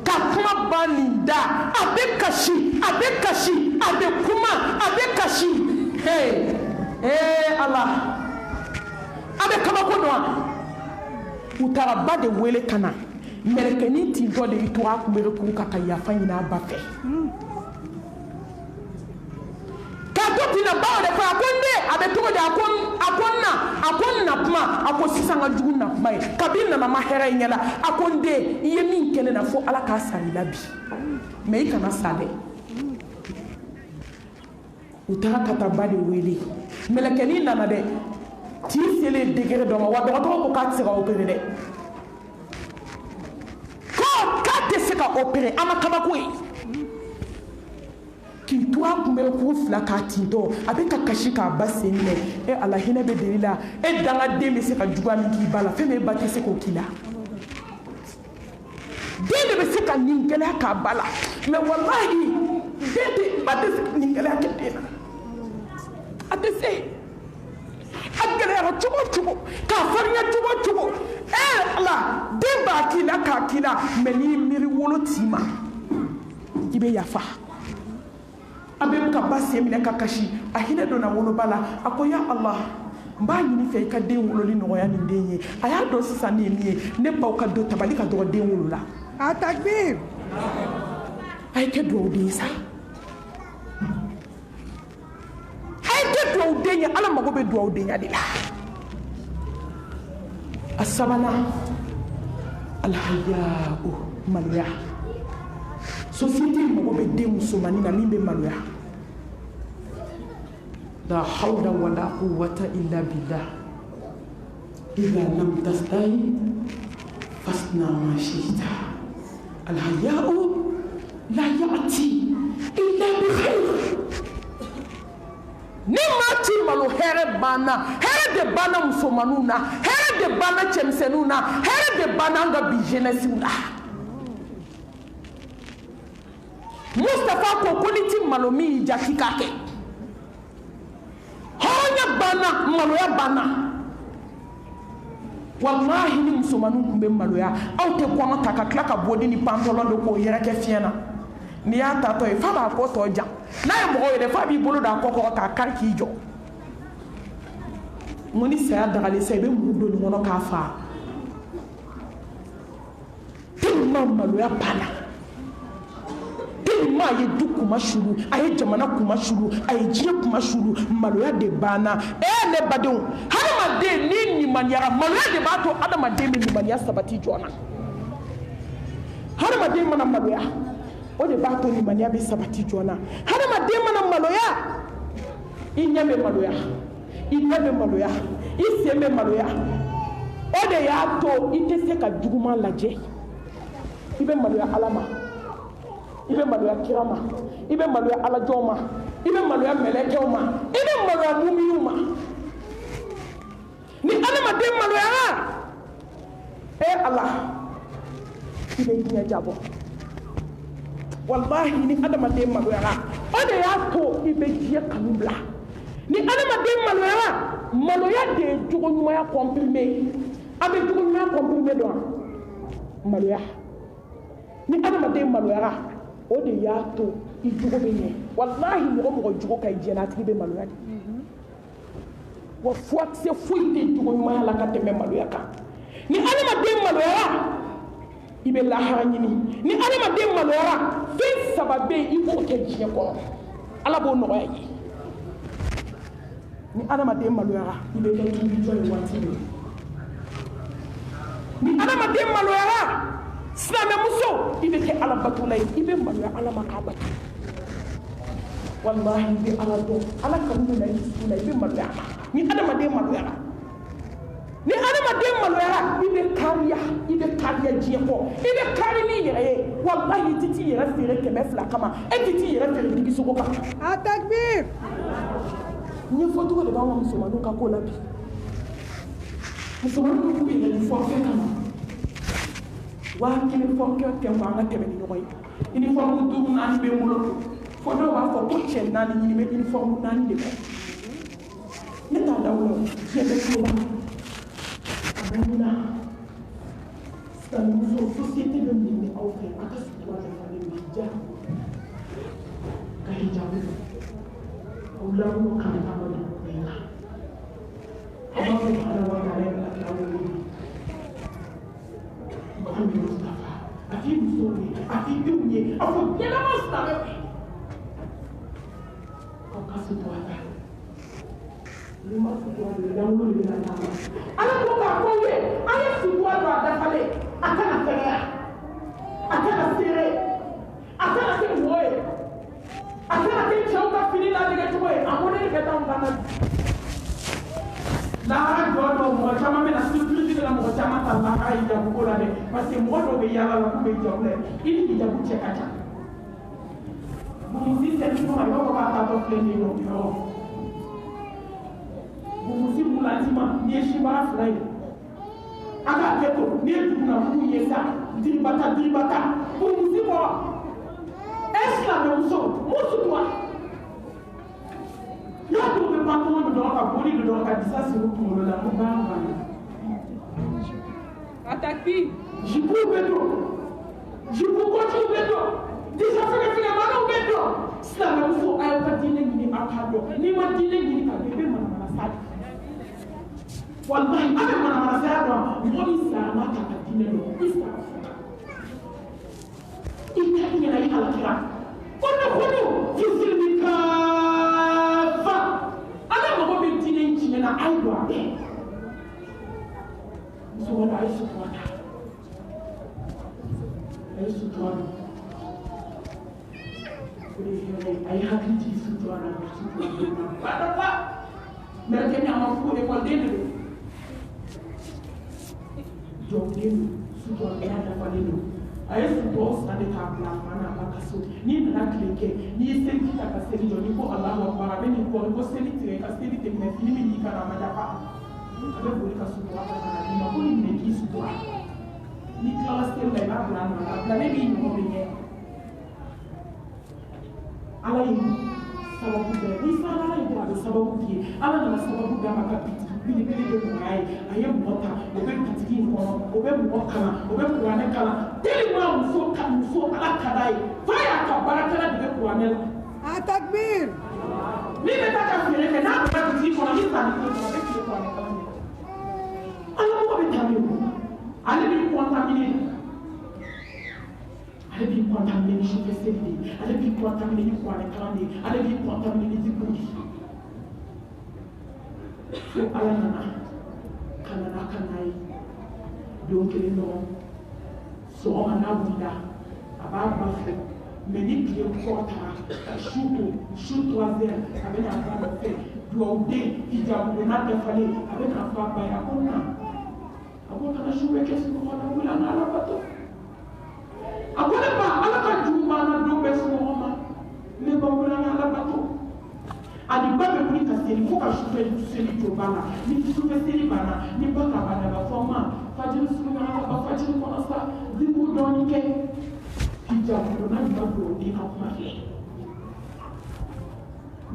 ka kuma ba nin da a bɛ kasi a bɛ kuma a bɛ kasi ala a bɛ kabako dɔn u taara ba de wele ka na mɛlɛkɛnin tintɔ de y'i to a kunbere kuru kan ka yafa ɲini a ba fɛ k'a to ten na ba de fɔ a ko ne a bɛ cogo di a ko n na kuma a ko sisan ka jugu na kuma ye kabi nana ma hɛrɛ in ɲɛ la a ko n den i ye min kɛ ne na fo ala k'a sara i la bi mais i kana sa dɛ u taara ka taa ba de wele mɛlɛkɛnin nana dɛ t'i selen degré dɔ ma wa dɔgɔtɔrɔ ko k'a tɛ se ka opérer dɛ k'a tɛ se ka opérer a ma kabako ye k'i to a kunbɛn k'u fila k'a tintɔ a bɛ ka kasi k'a ba sen minɛ ala hinɛ bɛ deli la dangaden bɛ se ka juguya min k'i ba la fɛn min ba tɛ se k'o k'i la den de bɛ se ka nin gɛlɛya k'a ba la mais walahi den tɛ ba tɛ se ka nin gɛlɛya kɛ den na a tɛ se a gɛlɛyara cogo o cogo k'a farinya cogo o cogo ala den b'a k'i la k'a k'i la mais n'i miiri wolo t'i ma i bɛ yafa a bɛ ka ba sen minɛ ka kasi a hinɛ donna woloba la a ko ya Allah n b'a ɲini fɛ i ka den wololi nɔgɔya nin den ye a y'a dɔn sisan ne ye min ye ne baw ka don tabali ka dɔgɔ den wolo la a takbir a ye kɛ duwawu den ye sa a ye kɛ duwawu den ye ala mago bɛ duwawu denya de la a sabanan alhaya'u maloya société mago bɛ den musomanin na min bɛ maloya la hawla wala quwwata illa billah idha lam tastahi fasna ma shi'ta alhaya'u la ya'ti illa bi khair ni ma ti malo hɛrɛ de banna musomaninw na hɛrɛ de banna cɛmisɛnninw na hɛrɛ de banna an ka bi jeunesse na Mustafa ko ni ti malo min ja k'i k'a kɛ hɔrɔnya banna maloya banna wallahi ni musomaninw tun bɛ maloya aw tɛ kɔnɔ ta ka tila ka bodi ni pantalon dɔ k'o yɛrɛ kɛ fiɲɛ na n'i y'a tatɔ ye f'a b'a kɔ tɔ jan n'a ye mɔgɔ yɛrɛ f'a b'i bolo da kɔ kɔrɔ k'a kari k'i jɔ n ko ni saya dagalen sa i bɛ muru don nin kɔnɔ k'a faa tellement maloya banna tellement a ye du kuma sulu a ye jamana kuma sulu a ye diɲɛ kuma sulu maloya de banna ne badenw hadamaden n'i limaniyara maloya de b'a to hadamaden bɛ limaniya sabati joona hadamaden mana maloya o de b'a to limaniya bɛ sabati joona hadamaden mana maloya i ɲɛ bɛ maloya i ɲɛ bɛ maloya i sen bɛ maloya o de y'a to i tɛ se ka juguman lajɛ i bɛ maloya Ala ma i bɛ maloya kira ma i bɛ maloya alajɔnw ma i bɛ maloya mɛlɛkɛw ma i bɛ maloya muminiw ma ni adamaden maloyara Ala i bɛ diɲɛ jabɔ wallahi ni adamaden maloyara o de y'a to i bɛ diɲɛ kanu bila ni adamaden maloyara maloya de ye jogoɲumanya comprimé a bɛ jogoɲumanya comprimé dɔn maloya ni adamaden maloyara o de y'a to i jogo bɛ ɲɛ wallahi mɔgɔ mɔgɔ jogo ka ɲi diɲɛlatigɛ bɛ maloya de wa furakisɛ foyi tɛ jogoɲumanya la ka tɛmɛ maloya kan ni adamaden maloyara i bɛ lahara ɲini ni adamaden maloyara fɛn saba bɛ yen i b'o kɛ diɲɛ kɔnɔ Ala b'o nɔgɔya i ye ni adamaden maloyara i bɛ kɛ tuubijɔ ye waati min ni adamaden maloyara silamɛmuso i bɛ kɛ alabatula ye i bɛ maloya Ala ma k'a bato wallahi i bɛ Ala dɔn Ala kanu bɛ na i dusukun na i bɛ maloya a ma ni adamaden maloyara ni adamaden maloyara i bɛ kariya diɲɛ kɔ i bɛ kari n'i yɛrɛ ye wallahi i tɛ t'i yɛrɛ feere 200 kama e tɛ t'i yɛrɛ feere digisogo kan a takbir ɲɛfɔcogo de b'an ka musomaninw ka ko la bi musomaninw b'u yɛrɛ fɔ fɛn kama 1000 fɔ kɛ fɔ an ka tɛmɛ ni ɲɔgɔn ye uniforme 5 4 bɛ n bolo fo dɔw b'a fɔ ko cɛ 4 ɲini bɛ uniforme 4 de kɔ ne t'a da o la diɲɛ bɛ tulo la a bɛ mun na silamɛmuso société bɛ mun de aw fɛ a ka sutura dafalen bɛ hijab ka hijab aw lamunw kan ka bɔ nin bɛɛ la Allah subhanahu wa ta'ala bɛ kira wele Muhammad Mustafa a t'i musow ye a t'i denw ye a fɔ ɲɛnama silamɛw ye aw ka sutura ta ni ma sutura don lankolon de bɛ na d'a ma Ala ko k'a fɔ aw ye an ye sutura don a dafalen a kana fɛgɛya a kana seere a kana kɛ mɔgɔ ye a kana kɛ cɛw ka fini ladege cogo ye a modèle bɛ t'anw kan na lahara jɔ dɔw mɔgɔ caman bɛ na surprise bɛ na mɔgɔ caman ta lahara hijabu ko la dɛ parce que mɔgɔ dɔw bɛ yaala la k'u bɛ hijabu la i ni hijabu cɛ ka ca bumusi sɛti ma i b'a fɔ k'a taatɔ filɛ nin ye yɔrɔ bumusi mulanti ma n'i ye sibara 2 ye a k'a kɛ to n'i ye dugunabugu ye sa diribata bumusi kɔrɔ silamɛmuso mun sutura y'a to u bɛ pantalon bɛ dɔrɔn ka boli bɛ dɔrɔn ka disa siri u kunkolo la ko baara banna a takbir jipuw bɛ don jipu kɔtiw bɛ don disa fɛgɛfɛgɛmaniw bɛ don silamɛmuso a y'aw ka diinɛ ɲini aw k'a dɔn n'i ma diinɛ ɲini ka dɔn i bɛ manamanasa de wallahi a bɛ manamanasaya dɔn mɔgɔ min sara n'a ta ka diinɛ dɔn i sara fɔlɔ i tɛ ɲɛna i halakira ودخلوا في السلم كافة أنا ما بقول بنتين جينا أيوة سؤال عايش سؤال عايش سؤال أي حاجة تيجي سؤال بعد mereka yang mampu ekor dulu jauh dulu sudah ada pada dulu ayah sudah ada tabla mana apa kasu ni nak leke ni senti tak kasih jodi ko Allah Akbar ni ko senti tere kasih di tempat ini ni kana majapa ada boleh kasu tua kana ni mau ni neki sudah ni kelas tempat lah bulan ni mau beli Allah ini sababu bɛɛ ni fana ala ye a bɛ sababu k'i ye ala nana sababu d'a ma ka bitigi belebele de mɔgɔ ye a ye mɔgɔ ta o bɛ bitigi in kɔnɔ o bɛ mɔgɔ kalan o bɛ kuranɛ kalan tellement muso ala ka d'a ye f'a y'a ka baarakɛla dege kuranɛ la. a takbir. min bɛ taa ka feere kɛ n'a bɔra bitigi kɔnɔ ni sanni kɛ kɔnɔ a bɛ tile kuranɛ kalan de la ala mɔgɔ bɛ taa min ale b'i contaminer ale b'i contaminer ni sufɛ seli de ye ale b'i contaminer ni kuranɛ kalan de ye ale b'i contaminer ni zikiri de ye fo ala nana ka n'a ye don kelen dɔrɔn sɔgɔma n'a wulila a b'a ba fɛ mɛ ni tile kɔrɔtara ka su ko su 3 heures a bɛ na a ba nɔfɛ duwawuden hijabu n'a dafalen a bɛ k'a fɔ a ba ye a ko na a ko kana su bɛ kɛ sunɔgɔ la wuli an ka ala bato a ko ne ba ala ka jugu b'an na don bɛɛ sunɔgɔ ma ne ba wuli an ka ala bato ani ba bɛ wuli ka seli fo ka sufɛ seli jɔ ba la ni sufɛ seli banna ni ba ka ba daga fɔ ma fajiri surunya ala ba fajiri kɔnɔ sa zikiru dɔɔni kɛ hijabu n'a ba duwawuden ka kuma filɛ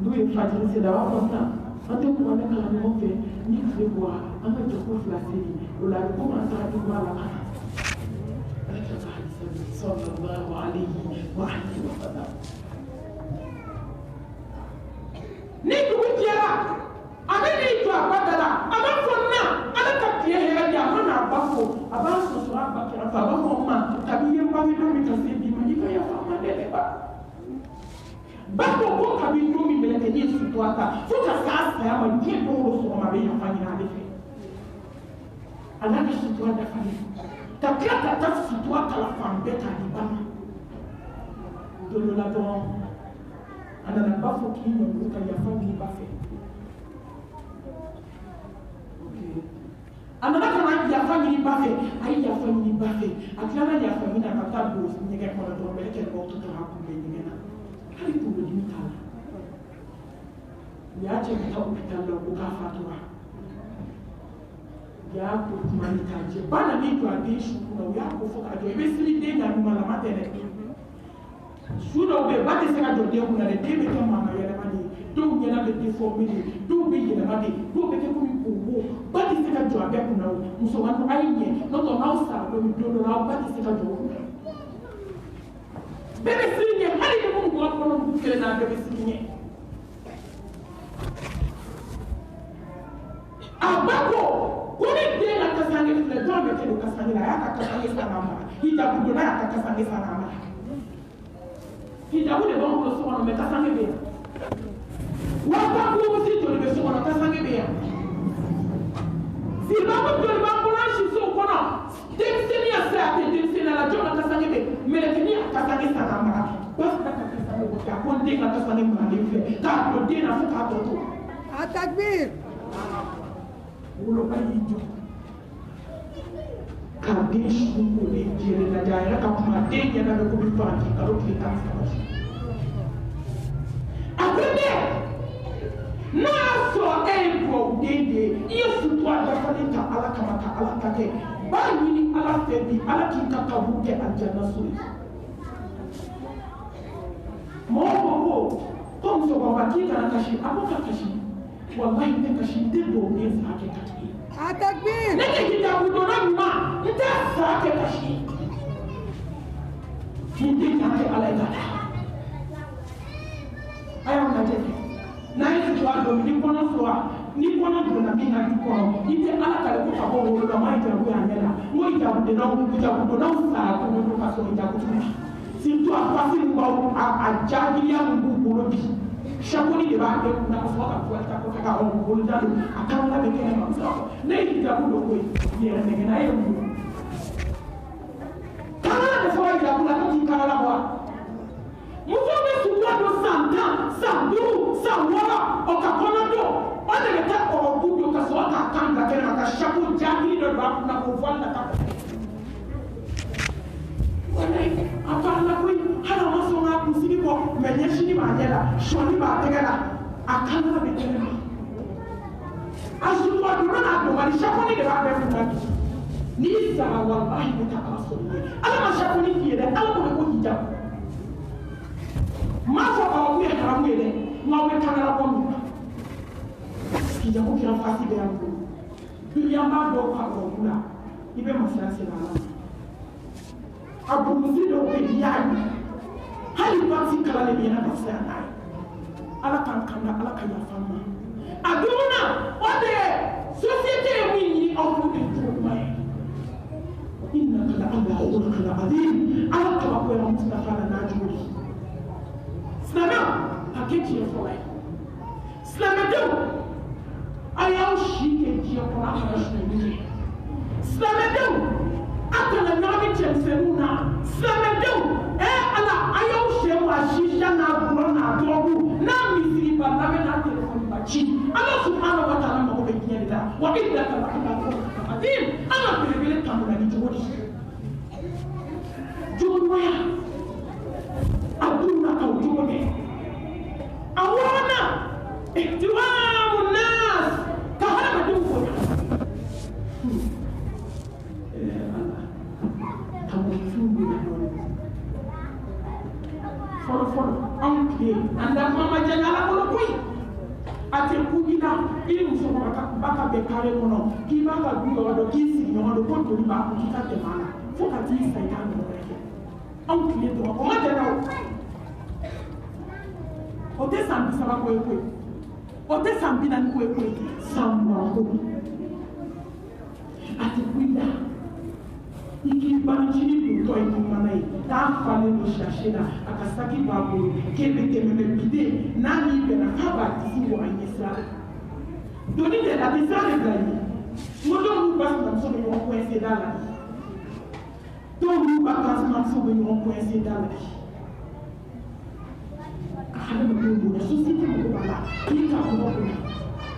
n'u ye fajiri seli a b'a fɔ sisan an tɛ kuranɛ kalan ɲɔgɔn fɛ ni tile bɔra an ka jɔ ko fila seli o la a bɛ komi an taara dugu la ka na sallallahu alayhi wa sallam ni dugu jɛra a bɛ n'i jɔ a ba da la a b'a fɔ na ala ka tile hɛrɛ di a ma n'a ba fo a b'a sɔsɔ a ba kɛrɛfɛ a b'a fɔ ma kabi ye n ba min don min ka se bi ma i ka yafa ma ne de ba ba ko ko kabi don min bɛlɛ kɛ n'i ye sutura ta fo ka s'a saya ma diɲɛ don o sɔgɔma a bɛ yafa ɲini ale fɛ a n'a ka sutura dafalen ka tila ka taa sutura kala fan bɛɛ k'a di ba ma don dɔ la dɔrɔn a nana ba fɔ k'i ɲɔngiri ka yafa ɲini ba fɛ a nana ka na yafa ɲini ba fɛ a ye yafa ɲini ba fɛ a tilala yafa ɲini a ka taa don ɲɛgɛn kɔnɔ dɔrɔn bɛlɛ kɛlɛbaw to taa a kunbɛn ɲɛgɛn na hali kunkolodimi t'a la u y'a cɛ ka taa hôpital la ko k'a fatura u y'a ko kuma ni k'a jɛ ba nan'i jɔ a den su kunna u y'a ko fɔ k'a jɔ i bɛ siri den ka ɲumanlama tɛ dɛ su dɔw bɛ yen ba tɛ se ka jɔ den kunna dɛ den bɛ kɛ maa yɛlɛma de ye dɔw ɲɛna bɛ déformé de dɔw bɛ yɛlɛma de dɔw bɛ kɛ komi bobo ba tɛ se ka jɔ a bɛɛ kunna o musomaninw a ye ɲɛ n'o tɛ n'aw sara don min don dɔ la aw ba tɛ se ka jɔ o kunna bɛɛ bɛ siri ɲɛ hali ni minnu bɔra kɔnɔ dugu kelen na bɛɛ bɛ siri ɲɛ a ba ko ko ni den ka kasange filɛ jɔn bɛ kɛ don kasange la a y'a ka kasange san a mara hijabu donna a y'a ka kasange san a mara hijabu de b'anw bolo so kɔnɔ mɛ kasange bɛ yan wa bakurusi joli bɛ so kɔnɔ kasange bɛ yan sibabu joli b'an bolo an si so kɔnɔ denmisɛnninya sira tɛ denmisɛnninya la jɔn ka kasange bɛ mɛlɛkɛni a kasange san a mara ba fila ka kasange bɔ a ko n den ka kasange maralen filɛ k'a don den na fo k'a tɔ to a takbir woloba y'i jɔ k'a den sugu kolen jɛlen lajɛ a yɛrɛ ka kuma den ɲɛna bɛ komi faranti kalo tile tan ni saba a ko ne n'a y'a sɔrɔ e ye duwawuden de ye i ye sutura dafalen ta ala kama ka ala ta kɛ b'a ɲini ala fɛ bi ala k'i ka kaburu kɛ alijana so ye mɔgɔw ko musokɔrɔba k'i kana kasi a ko ka kasi wallahi ne kasi n tɛ duwawuden sa kɛ kasi ye a takbir ne tɛ hijabu donna ɲuman n tɛ sa kɛ kasi ye n tɛ ɲa kɛ ala ye ka taa a y'aw lajɛ n'a ye sutura don ni kɔnɔ sɔrɔ ni kɔnɔ donna min ka du kɔnɔ i tɛ ala kale ko ka bɔ wolo la ma hijabu y'a ɲɛ la n ko hijabu donnaw sara kɔnɔ don ka sɔrɔ hijabu t'u la surtout a pasi min b'aw a jahiliya min b'u bolo bi sakoni de b'a bɛɛ kunna ka sɔrɔ ka fɔ ta kɔfɛ ka bolo da don a kan ka bɛ kɛnɛ ma ne ye hijabu dɔ ko ye yɛrɛ nɛgɛ n'a ye mun kan de fɔ hijabu la ko k'i kan la bɔ muso bɛ sutura don san 10 san 5 san 6 o ka kɔnɔ don o de bɛ taa ɔrɔbu don ka sɔrɔ k'a kan bila kɛnɛ ma ka sako jahili dɔ don a kunna k'o fɔ la ta a ko ala koyi hali a ma sɔn k'a kunsigi bɔ mɛ ɲɛsini b'a ɲɛ la sɔɔni b'a tɛgɛ la a kan bɛ kɛnɛ ma a sutura donna n'a dɔgɔni sakoni de b'a bɛɛ kunna bi n'i sara walahi bɛ taa ala sɔrɔ ye ala ma sakoni f'i ye dɛ ala ko bɛ ko hijabu m'a fɔ aw ye haramu ye dɛ n'aw bɛ kangara bɔ min na hijabu kɛra fasi bɛ yan bolo biliyan b'a dɔw ka ɔrɔbu la i bɛ masaya se ala ma a burusi dɔw bɛ yen i y'a ye hali baasi kalalen bɛ yen ka saya n'a ye ala k'an kanda ala ka yafa ma a dumuna o de ye société ye min ɲini aw b'o de cogo ɲuman ye innaka la ala khuluqin azim ala kabako yɛrɛ mustafa la n'a cogo di silamɛw a kɛ tiɲɛ fɔlɔ ye silamɛdenw a y'aw si kɛ diɲɛ kɔnɔ a kana sunɔgɔ kɛ silamɛdenw a kana ɲagami cɛmisɛnninw na silamɛdenw ala a y'aw sɛ wa sisa n'a gulɔ n'a dɔgɔkun n'a misiri ba labɛn n'a telefɔni ba ci Allah subhanahu wa ta'ala mako be diɲɛ de la wa innaka la'ala khuluqin azim ala belebele tanuna ni cogo di jogoɲumanya a dunna ka o cogo kɛ a wɔɔrɔna ihtiwamu nas ka hadamadenw bonya ka mɔgɔfinw bonya dɔɔni fɔlɔfɔlɔ anw tile an da kuma ma janya ala kɔnɔ koyi a tɛ kubi la i ni musokɔrɔba ka bɛn kare kɔnɔ k'i b'a ka du yɔrɔ dɔn k'i sigi ɲɔgɔn dɔn ko joli b'a kun k'i ka tɛmɛ a la fo ka t'i sa i k'a ɲɔgɔn wɛrɛ kɛ anw tile dɔrɔn o ma janya o tɛ san 30 ko ye koyi o tɛ san 40 ko ye koyi san 20 ko a tɛ kubi la i k'i banicinin dontɔ ye ɲuman ye k'a falen don sase la a ka saki b'a bolo k'e bɛ tɛmɛ mɛ biden n'a n'i bɛnna k'a b'a disi wɔ a ɲɛ sira la doni tɛ a tɛ sira de bila ye n ko dɔw n'u ba sinamuso bɛ ɲɔgɔn coincé da la dɔw n'u ba sinamuso bɛ ɲɔgɔn coincé da la ka hadamadenw bonya société mɔgɔ b'a la k'i ka mɔgɔ bonya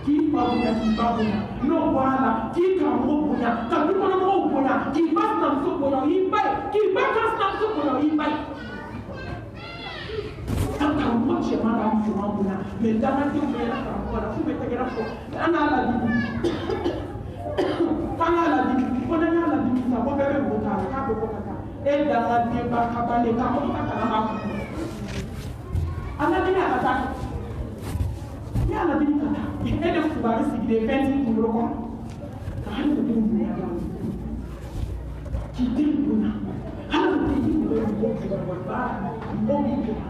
k'i fa bonya k'i ba bonya n'o bɔra la k'i karamɔgɔ bonya ka dukɔnɔmɔgɔw bonya k'i ba sinamuso bonya o y'i ba ye k'i ba ka sinamuso bonya o y'i ba ye an karamɔgɔ cɛman b'a musoman bonya mɛ dangadenw bɛ yɛlɛ karamɔgɔ la f'u bɛ tɛgɛrɛ fɔ an n'a ladimi k'an k'a ladimi ko n'an y'a ladimi sisan ko bɛɛ bɛ bo k'a la k'a bɛ bɔ ka taa e dangaden ba ka balen k'a fɔ ka kalan b'a kun a ladimi a ka taa n'i y'a ladimi ka taa e de fugari sigilen fɛn t'i kunkolo kɔnɔ ka hadamadenw bonya dɔɔni k'i den bonya hadamaden y'i mɔgɔ mɔgɔw bonya wa baara mɔgɔw b'i bonya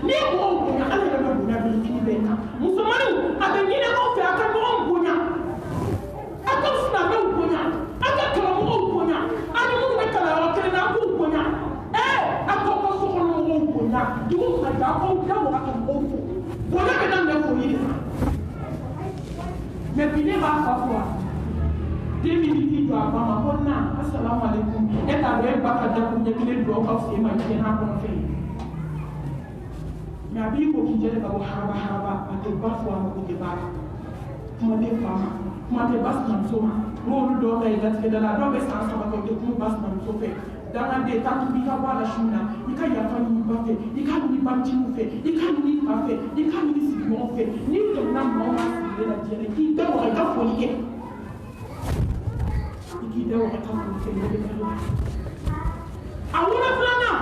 n'i ye mɔgɔw bonya ala yɛrɛ bɛ bonya belebele bɛɛ kan musomaninw a bɛ ɲini aw fɛ a ka ɲɔgɔn bonya a ka silamɛw bonya a ka karamɔgɔw bonya a ni minnu bɛ kalanyɔrɔ kelen na a k'u bonya a k'aw ka sokɔnɔmɔgɔw bonya dugu ka jɔ a k'aw da waga ka mɔgɔw fo bonya bɛ daminɛ foli de kan mɛ bi ne b'a fa fɔ wa den min bɛ t'i jɔ a ba ma ko na asalamu aleykum e t'a dɔn e ba ka dakun ɲɛ kelen don aw sen ma diɲɛ n'a kɔnɔ fɛn ye mɛ a b'i ko k'i jɛ ka bɔ haraba haraba a tɛ ba fɔ a ma ko tɛ baara kuma tɛ fa ma kuma tɛ ba sinamuso ma n'olu dɔw ka ye latigɛ la dɔw bɛ san 3 kɛ u tɛ kuma ba sinamuso fɛ dangaden taa tubi i ka bɔ a la su na i ka yafa ɲini ba fɛ i ka ɲini banciniw fɛ i ka ɲini fa fɛ i ka ɲini sigiɲɔgɔn fɛ n'i tɛmɛna mɔgɔ ma sigilen la diɲɛ na i k'i da waga i ka foli kɛ i k'i da waga i ka foli kɛ ne bɛ kalo a wolo filanan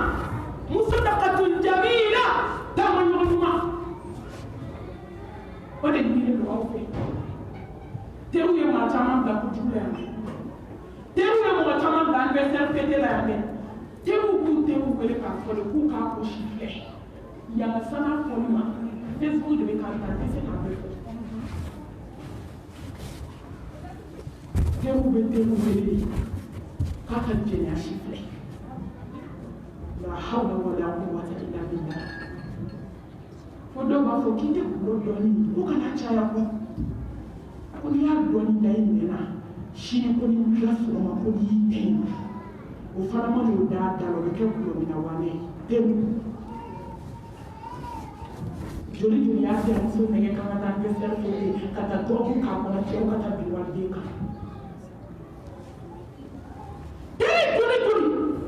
musadaqatun jamila dama ɲɔgɔn ɲuman o de ɲininen don aw fɛ teriw ye maa caman bila kojugu la yan teriw ye mɔgɔ caman bila anniversaire fête la yan dɛ teriw b'u teriw wele k'a fɔle k'u k'a gosi filɛ yanga sana fɔli ma Facebook de bɛ k'a ta tɛ se k'a bɛɛ fɔ teriw bɛ teriw wele k'a ka jɛnɛya si filɛ la hawla wala quwwata illa billah fo dɔw b'a fɔ k'i tɛ kulo dɔɔni ko kana caya kɔ ko n'i y'a dɔɔni da i nɛ na sini ko ni wulila sɔgɔma ko n'i y'i den o fana ma n'o da da la o bɛ kɛ kulomina wane pewu joli joli y'a terimuso nɛgɛ kan ka taa anniversaire fête ka taa dɔgɔkun k'a kɔnɔ cɛw ka taa bin waliden kan joli joli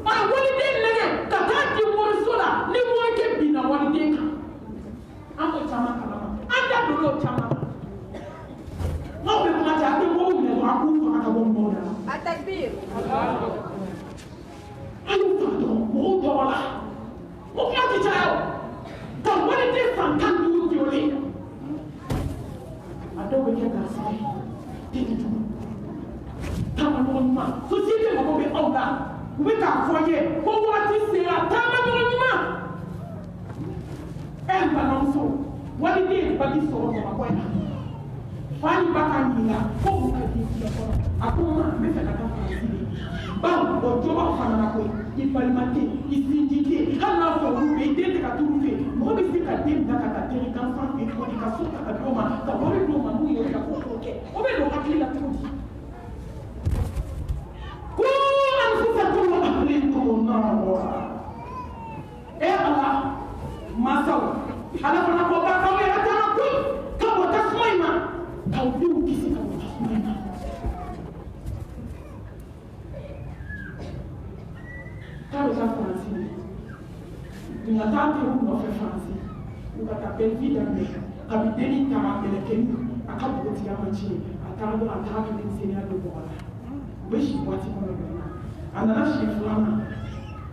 a ye waliden nɛgɛ ka taa di mɔriso la ni mɔrikɛ binna waliden kan an b'o caman kalama an da don l'o caman na n'aw bɛ kuma cɛ a tɛ mɔgɔw minɛ dɔrɔn a k'u faga ka bɔ mɔgɔw da la. A takbir. a y'u faga dɔrɔn mɔgɔw tɔɔrɔ la o kuma tɛ caya o ka waliden san 15 violé a dɔw bɛ kɛ garisɛgɛ den tɛ jugu taama ɲɔgɔn ɲuman société mɔgɔw bɛ aw la u bɛ k'a fɔ n ye ko waati sera taama ɲɔgɔn ɲuman n balimamuso waliden ye baji sɔrɔ Bamakɔ in na fa ni ba ka ɲininka ko mun ka di diɲɛ kɔnɔ a ko ma n bɛ fɛ ka taa Faransi de bawo o jɔbaw fana na koyi i balima tɛ i sinji tɛ hali n'a sɔrɔ olu bɛ i den tɛ ka turu fɛ mɔgɔ bɛ se ka den bila ka taa teri gansan fɛ tuguni ka so ta ka d'o ma ka wari d'o ma n'u yɛrɛ ka ko k'o kɛ o bɛ don hakili la cogo di ko anfusakum wa ahlikum nara Ala masaw ala fana ko ba kaw yɛrɛ caman koyi ka bɔ tasuma in ma se ka wuli sumana k'a bɛ taa faransi nga taa tɛ u nɔfɛ faransi u ka taa bɛlifin daminɛ kabi denni taara kɛlɛkɛni a ka bogotigiya ma tiɲɛ a taara dɔrɔn a taara ka denmisɛnniya don bɔgɔ la u bɛ si waati kɔnɔ dɔrɔn a nana siɲɛ filanan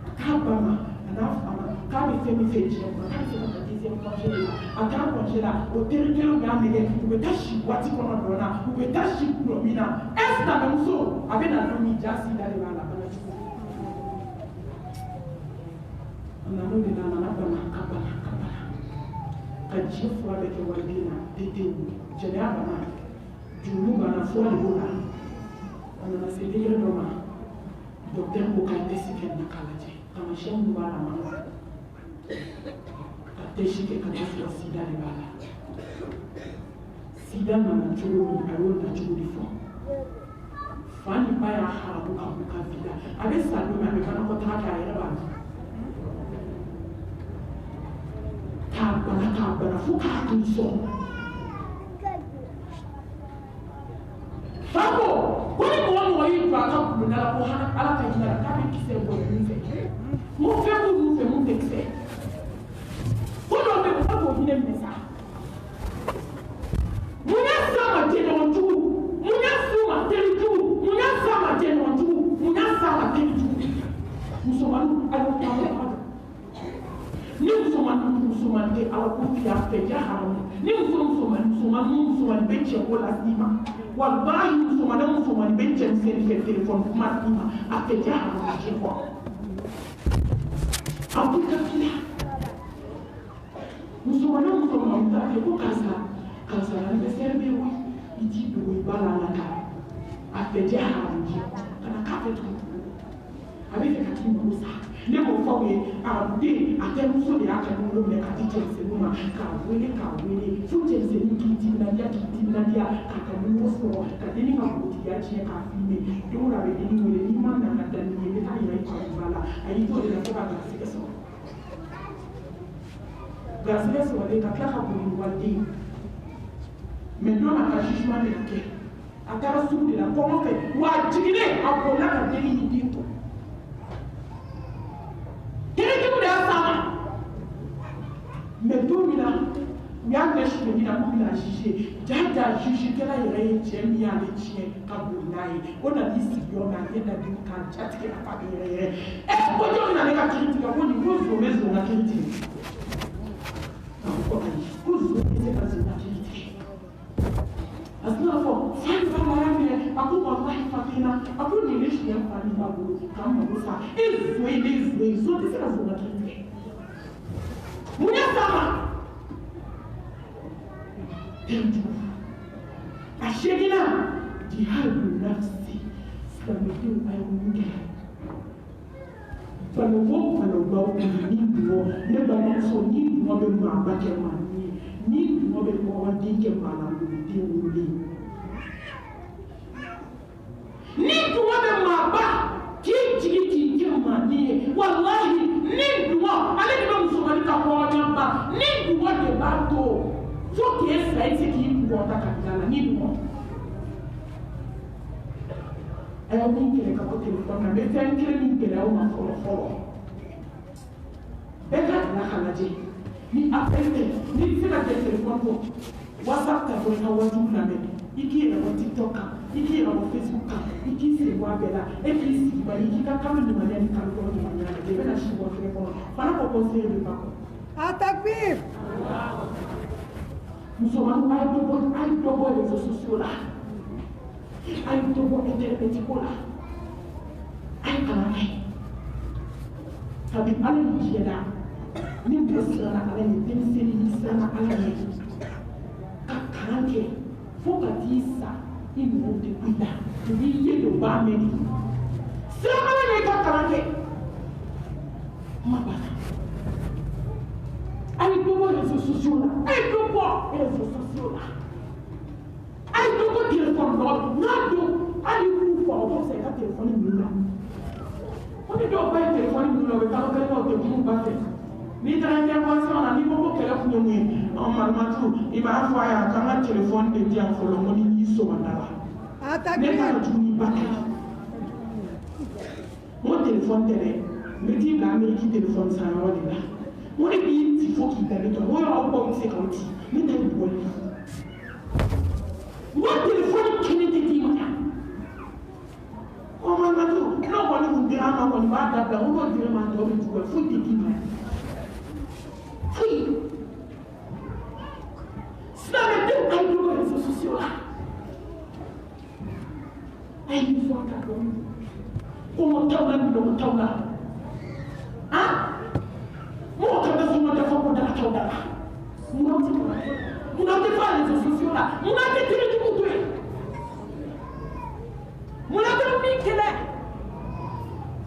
a k'a ba ma a n'a fa ma k'a bɛ fɛn min fɛ diɲɛ kɔnɔ k'a bɛ se ka taa deuxième congé de la a taara congé la o teri kelenw y'a nɛgɛ u bɛ taa si waati kɔnɔ dɔrɔn na u bɛ taa si gulɔ min na est-ce que muso a bɛ na don min ja sida de b'a la bana jugu a nana o de la a nana bana ka bana ka bana ka diɲɛ fura bɛ kɛ wari den na tetewu jɛnɛya bana jurumu bana fura de b'o la a nana se degré dɔ ma docteur ko k'a test kɛ na k'a lajɛ taamasiyɛn minnu b'a la ma ka test kɛ ka taa sɔrɔ sida de b'a la sida nana cogo min a y'o na cogo de fɔ fa ni ba y'a haramu ka bɔ ka vida a bɛ sa don min a bɛ banakɔtaga kɛ a yɛrɛ b'a dɔn k'a bana fo k'a kun sɔn fa ko ni mɔgɔ y'i jɔ a ka bulonda la ko ala ka hinɛ la k'a bɛ kisɛ bɔ ninnu fɛ mun fɛn b'u ninnu fɛ mun tɛ kisɛ ko dɔw bɛ yen k'o hinɛ minɛ sa mun y'a s'a ma jɛɲɔgɔnjugu mun y'a s'u ma terijugu mun y'a s'a ma jɛɲɔgɔnjugu mun y'a s'a ma terijugu musomaninw a y'o ta o ma ni musomanin tɛ ala ko k'i y'a fɛ ja haramu ni musomanin bɛ cɛ ko la s'i ma walahi musomanin bɛ cɛmisɛnnin fɛ telefɔni kuma s'i ma a tɛ ja haramu cɛ kɔ a b'i ka kila musomanin t'a fɛ ko karisa anniversaire bɛ wa i t'i dogo i ba la ala ka a tɛ ja haramu cɛ kana k'a fɛ tugun a bɛ fɛ ka k'i mago sa ne ko fɔw ye arabunden a terimuso de y'a ka numero minɛ ka di cɛmisɛnninw ma k'a wele fo cɛmisɛnnin k'i timinadiya k'a ka numero sɔrɔ ka denni ka bogotigiya tiɲɛ k'a filime don o don a bɛ denni wele n'i ma na ka da nin ye n bɛ taa yira i kɔrɔba la a y'i to de la fo ka garisɛgɛ sɔrɔ garisɛgɛ sɔrɔlen ka tila ka boli ni waliden mɛ don a ka jugement de ka kɛ a taara sugu de la kɔngɔ fɛ wa a jiginnen a bolila ka denni ni den to terijugu de y'a s'a ma mɛ don min na u y'a kɛ suɲɛ min na k'u bɛna juger jaja jugekɛla yɛrɛ ye cɛ min y'ale tiɲɛ ka boli n'a ye o nana i sigi yɔrɔ min a ye naden k'a jatigɛ a fa bɛ yɛrɛ ko jɔn bɛna ne ka kiri tigɛ ko nin ko zon bɛ zon ka kiri tigɛ a ko ayi ko zon tɛ se ka zon ka kiri tigɛ a sinna fɔ fa ni ba y'a minɛ a ko walahi fatina a ko nin ne siɲɛ fa ni ba bolo k'an mago sa e zon ye ne zon ye zon tɛ se ka zon ka kiri tigɛ mun y'a s'a ma terijugu a seginna jihadu nafsi silamɛdenw a ye mun kɛ banabaw ni dugɔ ne balimamuso ni dugɔ bɛ maaba kɛ maa min ye ni dugɔ bɛ kɔrɔden kɛ maa lankolon den wololen ni dugɔ bɛ maaba k'i jigi k'i kɛ maa min ye walahi ni dugɔ ale de bɛ musomanin ka hɔrɔnya ban ni dugɔ de b'a to fo k'e fila i tɛ k'i dugɔ ta ka bila la ni dugɔ a y'aw min kɛlɛ ka bɔ telefɔni na n bɛ fɛn kelen min gɛlɛya aw ma fɔlɔ bɛɛ ka bila ka lajɛ ni appel tɛ ni tɛ se ka kɛ telefɔni kɔ whatsapp ta fɔ i ka wajibu lamɛn i k'i yɛrɛ bɔ tiktok kan i k'i yɛrɛ bɔ facebook kan i k'i sen bɔ a bɛɛ la e k'i sigi bari i k'i ka kalo limaniya ni kalo kɔrɔ limaniya lajɛ i bɛna si bɔ fɛn kɔnɔ fana ko conseiller de ba kɔ. Atakbir! Musomaninw a ye dɔ bɔ réseaux sociaux la a ye dɔ bɔ internet ko la a ye kalan kɛ kabi ala ni diɲɛna ni bɛɛ siranna ala ɲɛ denmisɛnnin ni siranna ala ɲɛ ka kalan kɛ fo ka t'i sa i mɔgɔw tɛ ku i la u b'i ye don ba mɛn de siran ala ɲɛ i ka kalan kɛ kuma banna a ye dɔ bɔ réseaux sociaux la a ye dɔ bɔ réseaux sociaux la a ye dɔ bɔ téléphone nɔgɔ n'a don hali k'u fɔ aw b'o sa i ka téléphone minɛ la ko ni dɔw ba ye téléphone minɛ la o bɛ kalo kelen na o tɛ kuma ba fɛ n'i taara intervention na n'i ko ko kɛlɛ kun ye mun ye marimatu i b'a fɔ a ye a k'an ka téléphone de di yan fɔlɔ ko ni y'i Mon téléphone télé, me dit l'Amérique téléphone ça va là. Mon pays il faut qu'il t'aille toi. Moi on pas c'est comme ça. Mais t'as une bonne. Mon téléphone qui ne te dit rien. On va mettre non on nous dira on va d'abord on va dire man doit me jouer faut te dire. Oui. Ça me dit à nous les réseaux sociaux là. Ay nous sommes d'accord. On taw la do taw la ah mo ka da so mo da fo da taw da mo ti fa les sociaux là mo na te tire du mutu mo na te mi kele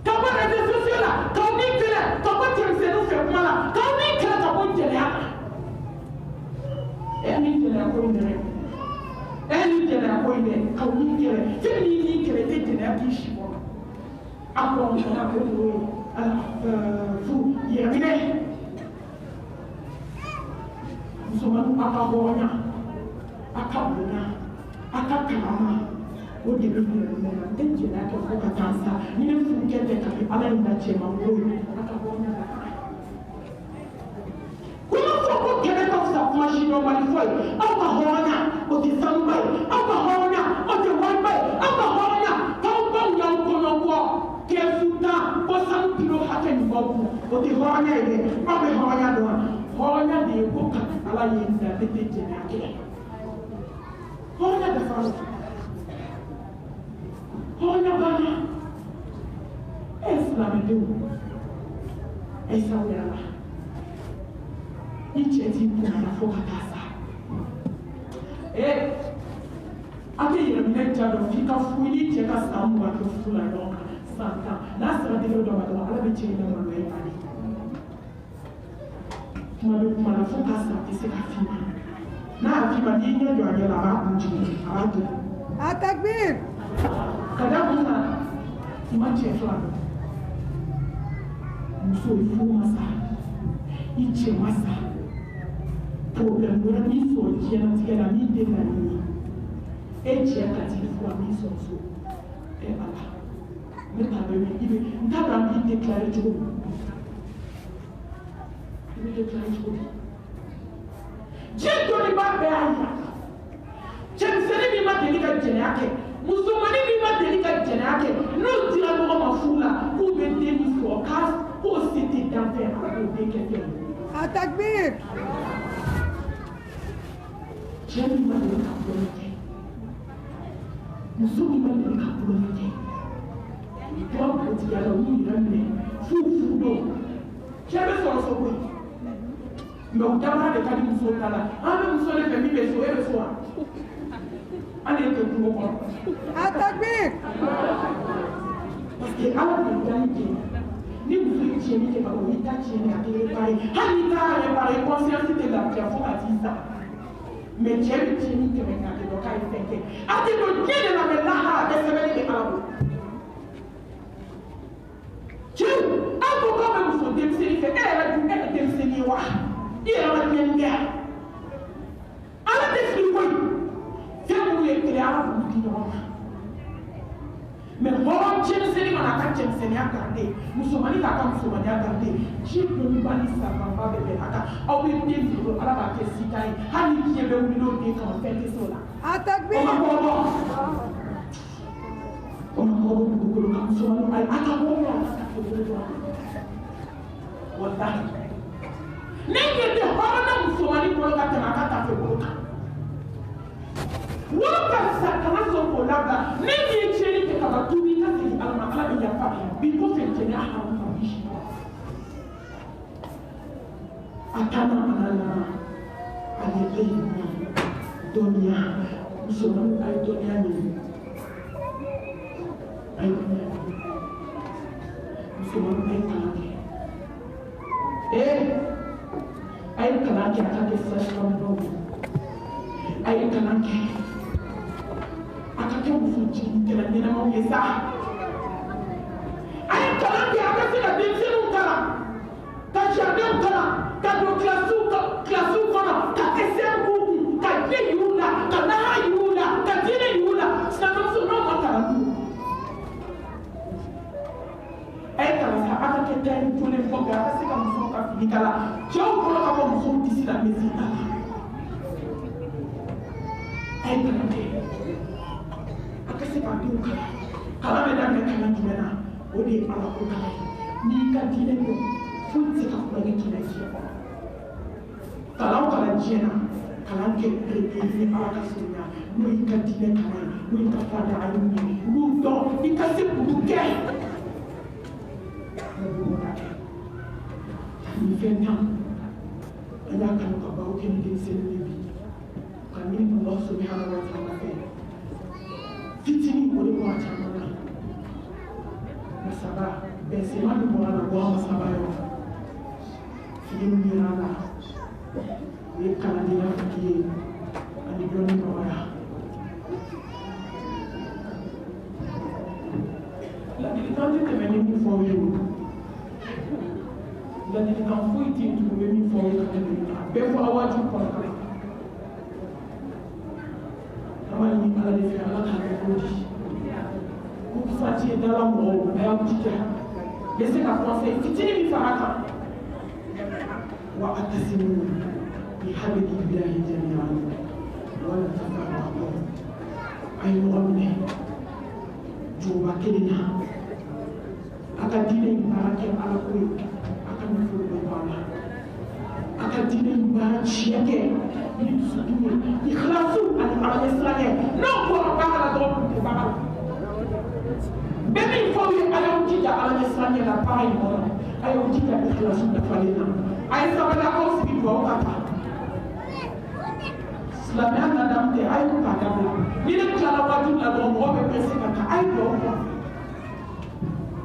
ka ba les sociaux là ka mi kele ka ba ti se no fe kuma la ka mi kele ka bo jele ya mi kele ko ndere mi kele ko ndere ka mi kele ti ni kele te jele ya bi shi après on a vous y revenez nous sommes à Kabonia à Kakalama au début de l'année dès que la fois que ça ni ne vous qui était à la nature à Kabonia comment faut que quelqu'un ça machine au malfoy à Kabonia au décembre à Kabonia au déwalba à Kabonia quand on a Kefuta, Bosan Pilo Haken Bobu, or the Hornia, Bobby Hornia, the book, allowing the Tete. Hornia the first. Hornia Bana. Eslamidu. Esawera. Each Puna for Hatasa. Eh, I think you're meant to have a fully check us down what you're full along. Last time I did not be changing my way. My focus is a female. Now, if you are in your about Attack me! Kadabuna, imagine flag. So, if you must each a master problem where we saw Jenna together, me did a year for me so. Nous avons déclaré tout. Dieu ne m'a pas je ne sais pas délicat généake. Nous sommes pas délicat généake. Nous tirons ma foula pour mettre nous sur casse pour citer d'enfer à côté quelqu'un. Attaque bien. Dieu ne m'a pas nous sommes pas délicat pour le toi, petit gars, nous, fou, j'avais son sauvé. Mais on t'a des cas de nous là. Ah, nous sommes les familles, mais soyez le soir. Allez, que vous attaque bien. Parce que, à la vérité, ni vous étiez mis par le état qui est réparé. Hanita a réparé, conscience de la pierre, faut dire ça. Mais j'ai eu qui est réparé, donc à y faire. À tes deux pieds de la ménage, des semaines de carabou. Dieu, un peu comme vous êtes démocratique, elle a été démocratique. Il a été une guerre. Elle a été flippée. C'est vous qui êtes là, vous dites non. Mais bon, Dieu ne sait pas à Dieu ne sait pas garder. Nous sommes allés à nous sommes allés à garder. Dieu peut nous bannir ça, va bébé. On peut dire que la bataille est si taille. Hanni qui est venu nous dire qu'on fait des sols. Attaque bien. On a beaucoup de gens qui voilà. N'est-ce que Horna Moussoumani pour le Katamaka fait beaucoup. Waka Sakana pour là-bas, n'est-ce que Chéri qui a tout mis à Almaka et Yapa, because c'est une arme en biche. Atana Anana, Alépé, Donia, Moussoumani, Donia, nous sommes un canal qui attaque ça comme nous. Un canal qui attaque au foutu de la dynamo et ça. Un canal qui attaque la décision au canal. T'as jardin au canal. T'as de classe au canal. T'as essayé un coup. T'as dit Youla. T'as Naha Youla. T'as dit ikala cɛw kɔnɔ ka bɔ musow disi la mɛ sita la a ye kalan kɛ a ka se ka denw kalan kalan bɛ daminɛ kalan jumɛn na o de ye ala ko kalan ye n'i ka diinɛ dɔn foyi tɛ se ka kulonkɛ k'i la diɲɛ kɔnɔ kalan o kalan diɲɛ na kalan kɛ ni ala ka surunya n'o y'i ka diinɛ kalan ye n'o y'i ka fada a y'u ye olu dɔn i ka se k'olu kɛ ni fɛn tan an y'a kanu ka baw kɛ ni denmisɛnnin ye bi ka ɲini Allah subhanahu wa ta'ala fɛ fitinin o de bɔ a caman na masaba bɛnsɛma de bɔra la bɔ a masaba yɔrɔ fili min yera la o ye kalandenya fili ye ani dɔnni nɔgɔya ladilikan tɛ tɛmɛ ni min fɔ ye o ladilikan foyi tɛ yen tugun bɛ min fɔ ye ka tɛmɛ a bɛɛ fɔ aw wajibi kɔnɔ kan an b'a ɲini ala de fɛ ala k'a kɛ cogo di ko fati ye dala mɔgɔw a y'aw jija bɛ se ka conseil fitinin min fara kan wa atasimu bihablillahi jami'an wala tafarraqu a ye ɲɔgɔn minɛ jɔba kelen na a ka diinɛ in baara kɛ ala ko ye a ka nafolo bɛ bɔ a la a ka diinɛ in baara tiɲɛ kɛ ni dusukun ye ikhlasu ani ala ɲɛsiranɲɛ n'o bɔra baara la dɔrɔn tɛ baara la bɛɛ min fɔ ye a y'aw jija ala ɲɛsiranɲɛ la baara in kɔnɔ a y'aw jija ikhlasu dafalen na a ye sabali aw sigi duwawu ka taa silamɛya ladamu tɛ a y'u k'a dabila ni ne tilala wajibi la dɔrɔn mɔgɔ bɛ pɛrɛse ka taa a ye duwawu kɛ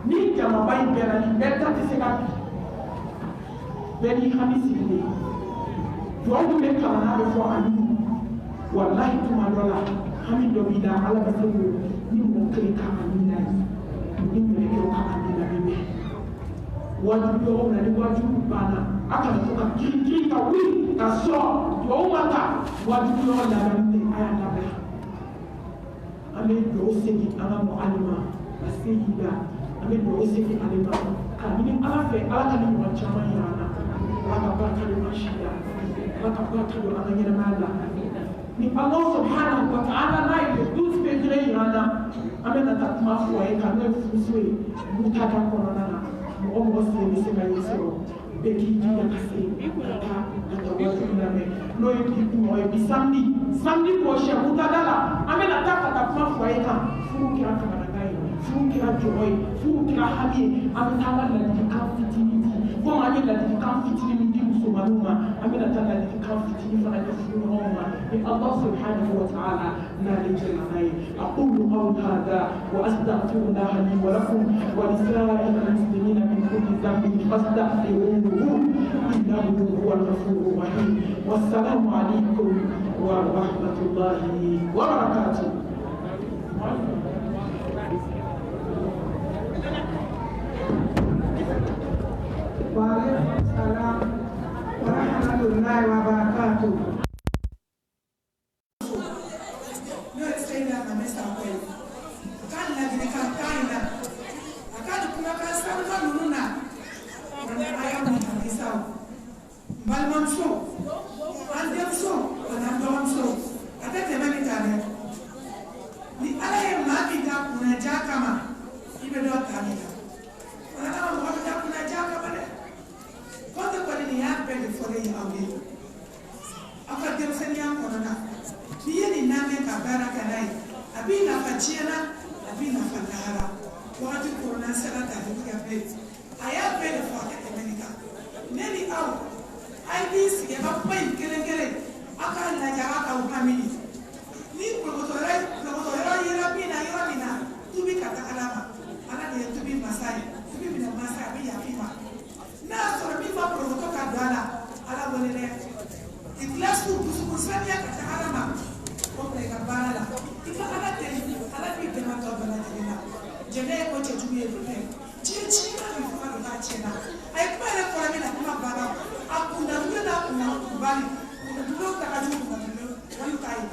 ni jamaba in bɛɛ la ni bɛɛ ta tɛ se ka bi bɛɛ n'i hami sigilen duwawu min bɛ kalan n'a bɛ fɔ ani walahi tuma dɔ la hami dɔ b'i la ala bɛ se k'o ni mɔgɔ kelen ka ani na ye ni mɛlɛkɛw ka ani na bɛ bɛn wajibi yɔrɔ na ni wajibi banna a kana to ka girin ka wuli ka sɔrɔ duwawu ma ta wajibi yɔrɔ labɛnni tɛ a y'a labɛn an bɛ duwawu segin an ka mɔgɔlima ka se yi la an bɛ duwawu segin ale ma ka ɲini ala fɛ ala ka ni ɲɔgɔn caman yira an na ala ka barika don an si la ala ka barika don an ka ɲɛnamaya la ni Allah subhanahu wa ta'ala n'a ye douze degré yira an na an bɛ na taa kuma fɔ a ye ka n'o ye furuso ye mutada kɔnɔna na mɔgɔ mɔgɔ sen bɛ se ka ye sɔrɔ bɛɛ k'i jija ka se ka taa wajibi lamɛn n'o ye bi kumɔgɔ ye bi samedi prochain mutada la an bɛ na taa ka taa kuma fɔ a ye kan furu kɛra kamanagan ye furu kɛra jɔyɔ ye furu kɛra hami ye an bɛ taa an ka ladilikan fitinin di komi an ye ladilikan fitinin min di musomaninw ma an bɛ na taa ladilikan fitinin fana di furuɲɔgɔnw ma ni Allah subhanahu wa ta'ala n'ale jɛna n'a ye aqulu qawli hadha wa astaghfirullaha li wa lakum wa lisa'iril muslimina min kulli dhanbin fastaghfiruhu innahu huwal ghafurur rahim wassalamu alaykum wa rahmatullahi wa barakatuh. Waalaikumsalam warahmatullahi wabarakatuh. N'o ye Seyida Mame Sakɔ ye a ka ladilikan kan in na a ka nin kumakan sanuman ninnu na a y'a mun halisa o n balimamuso an denmuso ani an dɔgɔmuso a tɛ tɛmɛ nin kan dɛ ni ala ye maa min da kunnadiya kama i bɛ dɔ ta nin kan wala ala mɔgɔ bɛ da kunnadiya kama dɛ kɔntɛ kɔni nin y'a bɛɛ de fɔlen ye aw ye aw ka denmisɛnninya kɔnɔna n'i ye nin lamɛn ka baara kɛ n'a ye a b'i nafa diɲɛ na a b'i nafa lahara wagati kɔnɔna sera tali tigɛ bilen a y'a bɛɛ de fɔ a ka tɛmɛ nin kan ne ni aw a ye b'i sigi a ka kuma in kelen kelen aw k'a lajɛ aw k'aw hami ni kulukɔtɔ yɔrɔ yera min na yɔrɔ min na tubi ka taa ala ma ala de ye tubi masa ye tubi minɛ masa ye a bɛ yafi ma n'a y'a sɔrɔ min ma kulukɔtɔ ka don a la ala wele dɛ i kilasi dusukun saniya ka taa ala ma o bila i ka baara la i ka ala deli ala b'i dɛmɛ tɔ bɛɛ lajɛlen na jɛnɛ ye ko cɛjugu ye don dɛ diɲɛ tiɲɛna min fɔ ka don k'a tiɲɛna a ye kuma yɛrɛ fɔra min na kuma banna a kundadugu n'a kundabali kundadugu ta ka jugu kundadugu wali k'a ye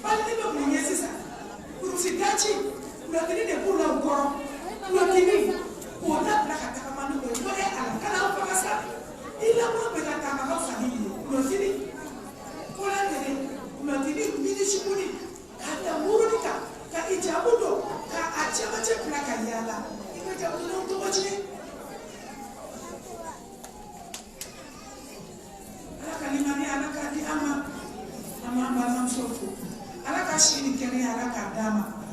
bali ni bɛ mun ye sisan kurusi daci kunnadiri de b'u la u kɔrɔ kunnadiri k'o dabila ka tagama n'o ye n'o ye ala kana aw faga sa sikuni ka da muruni ka ijabudo ka achama che plaka yala ina jabudo to wachi ala kalimani ala ka di ama msofu ala ka shini kene ala ka dama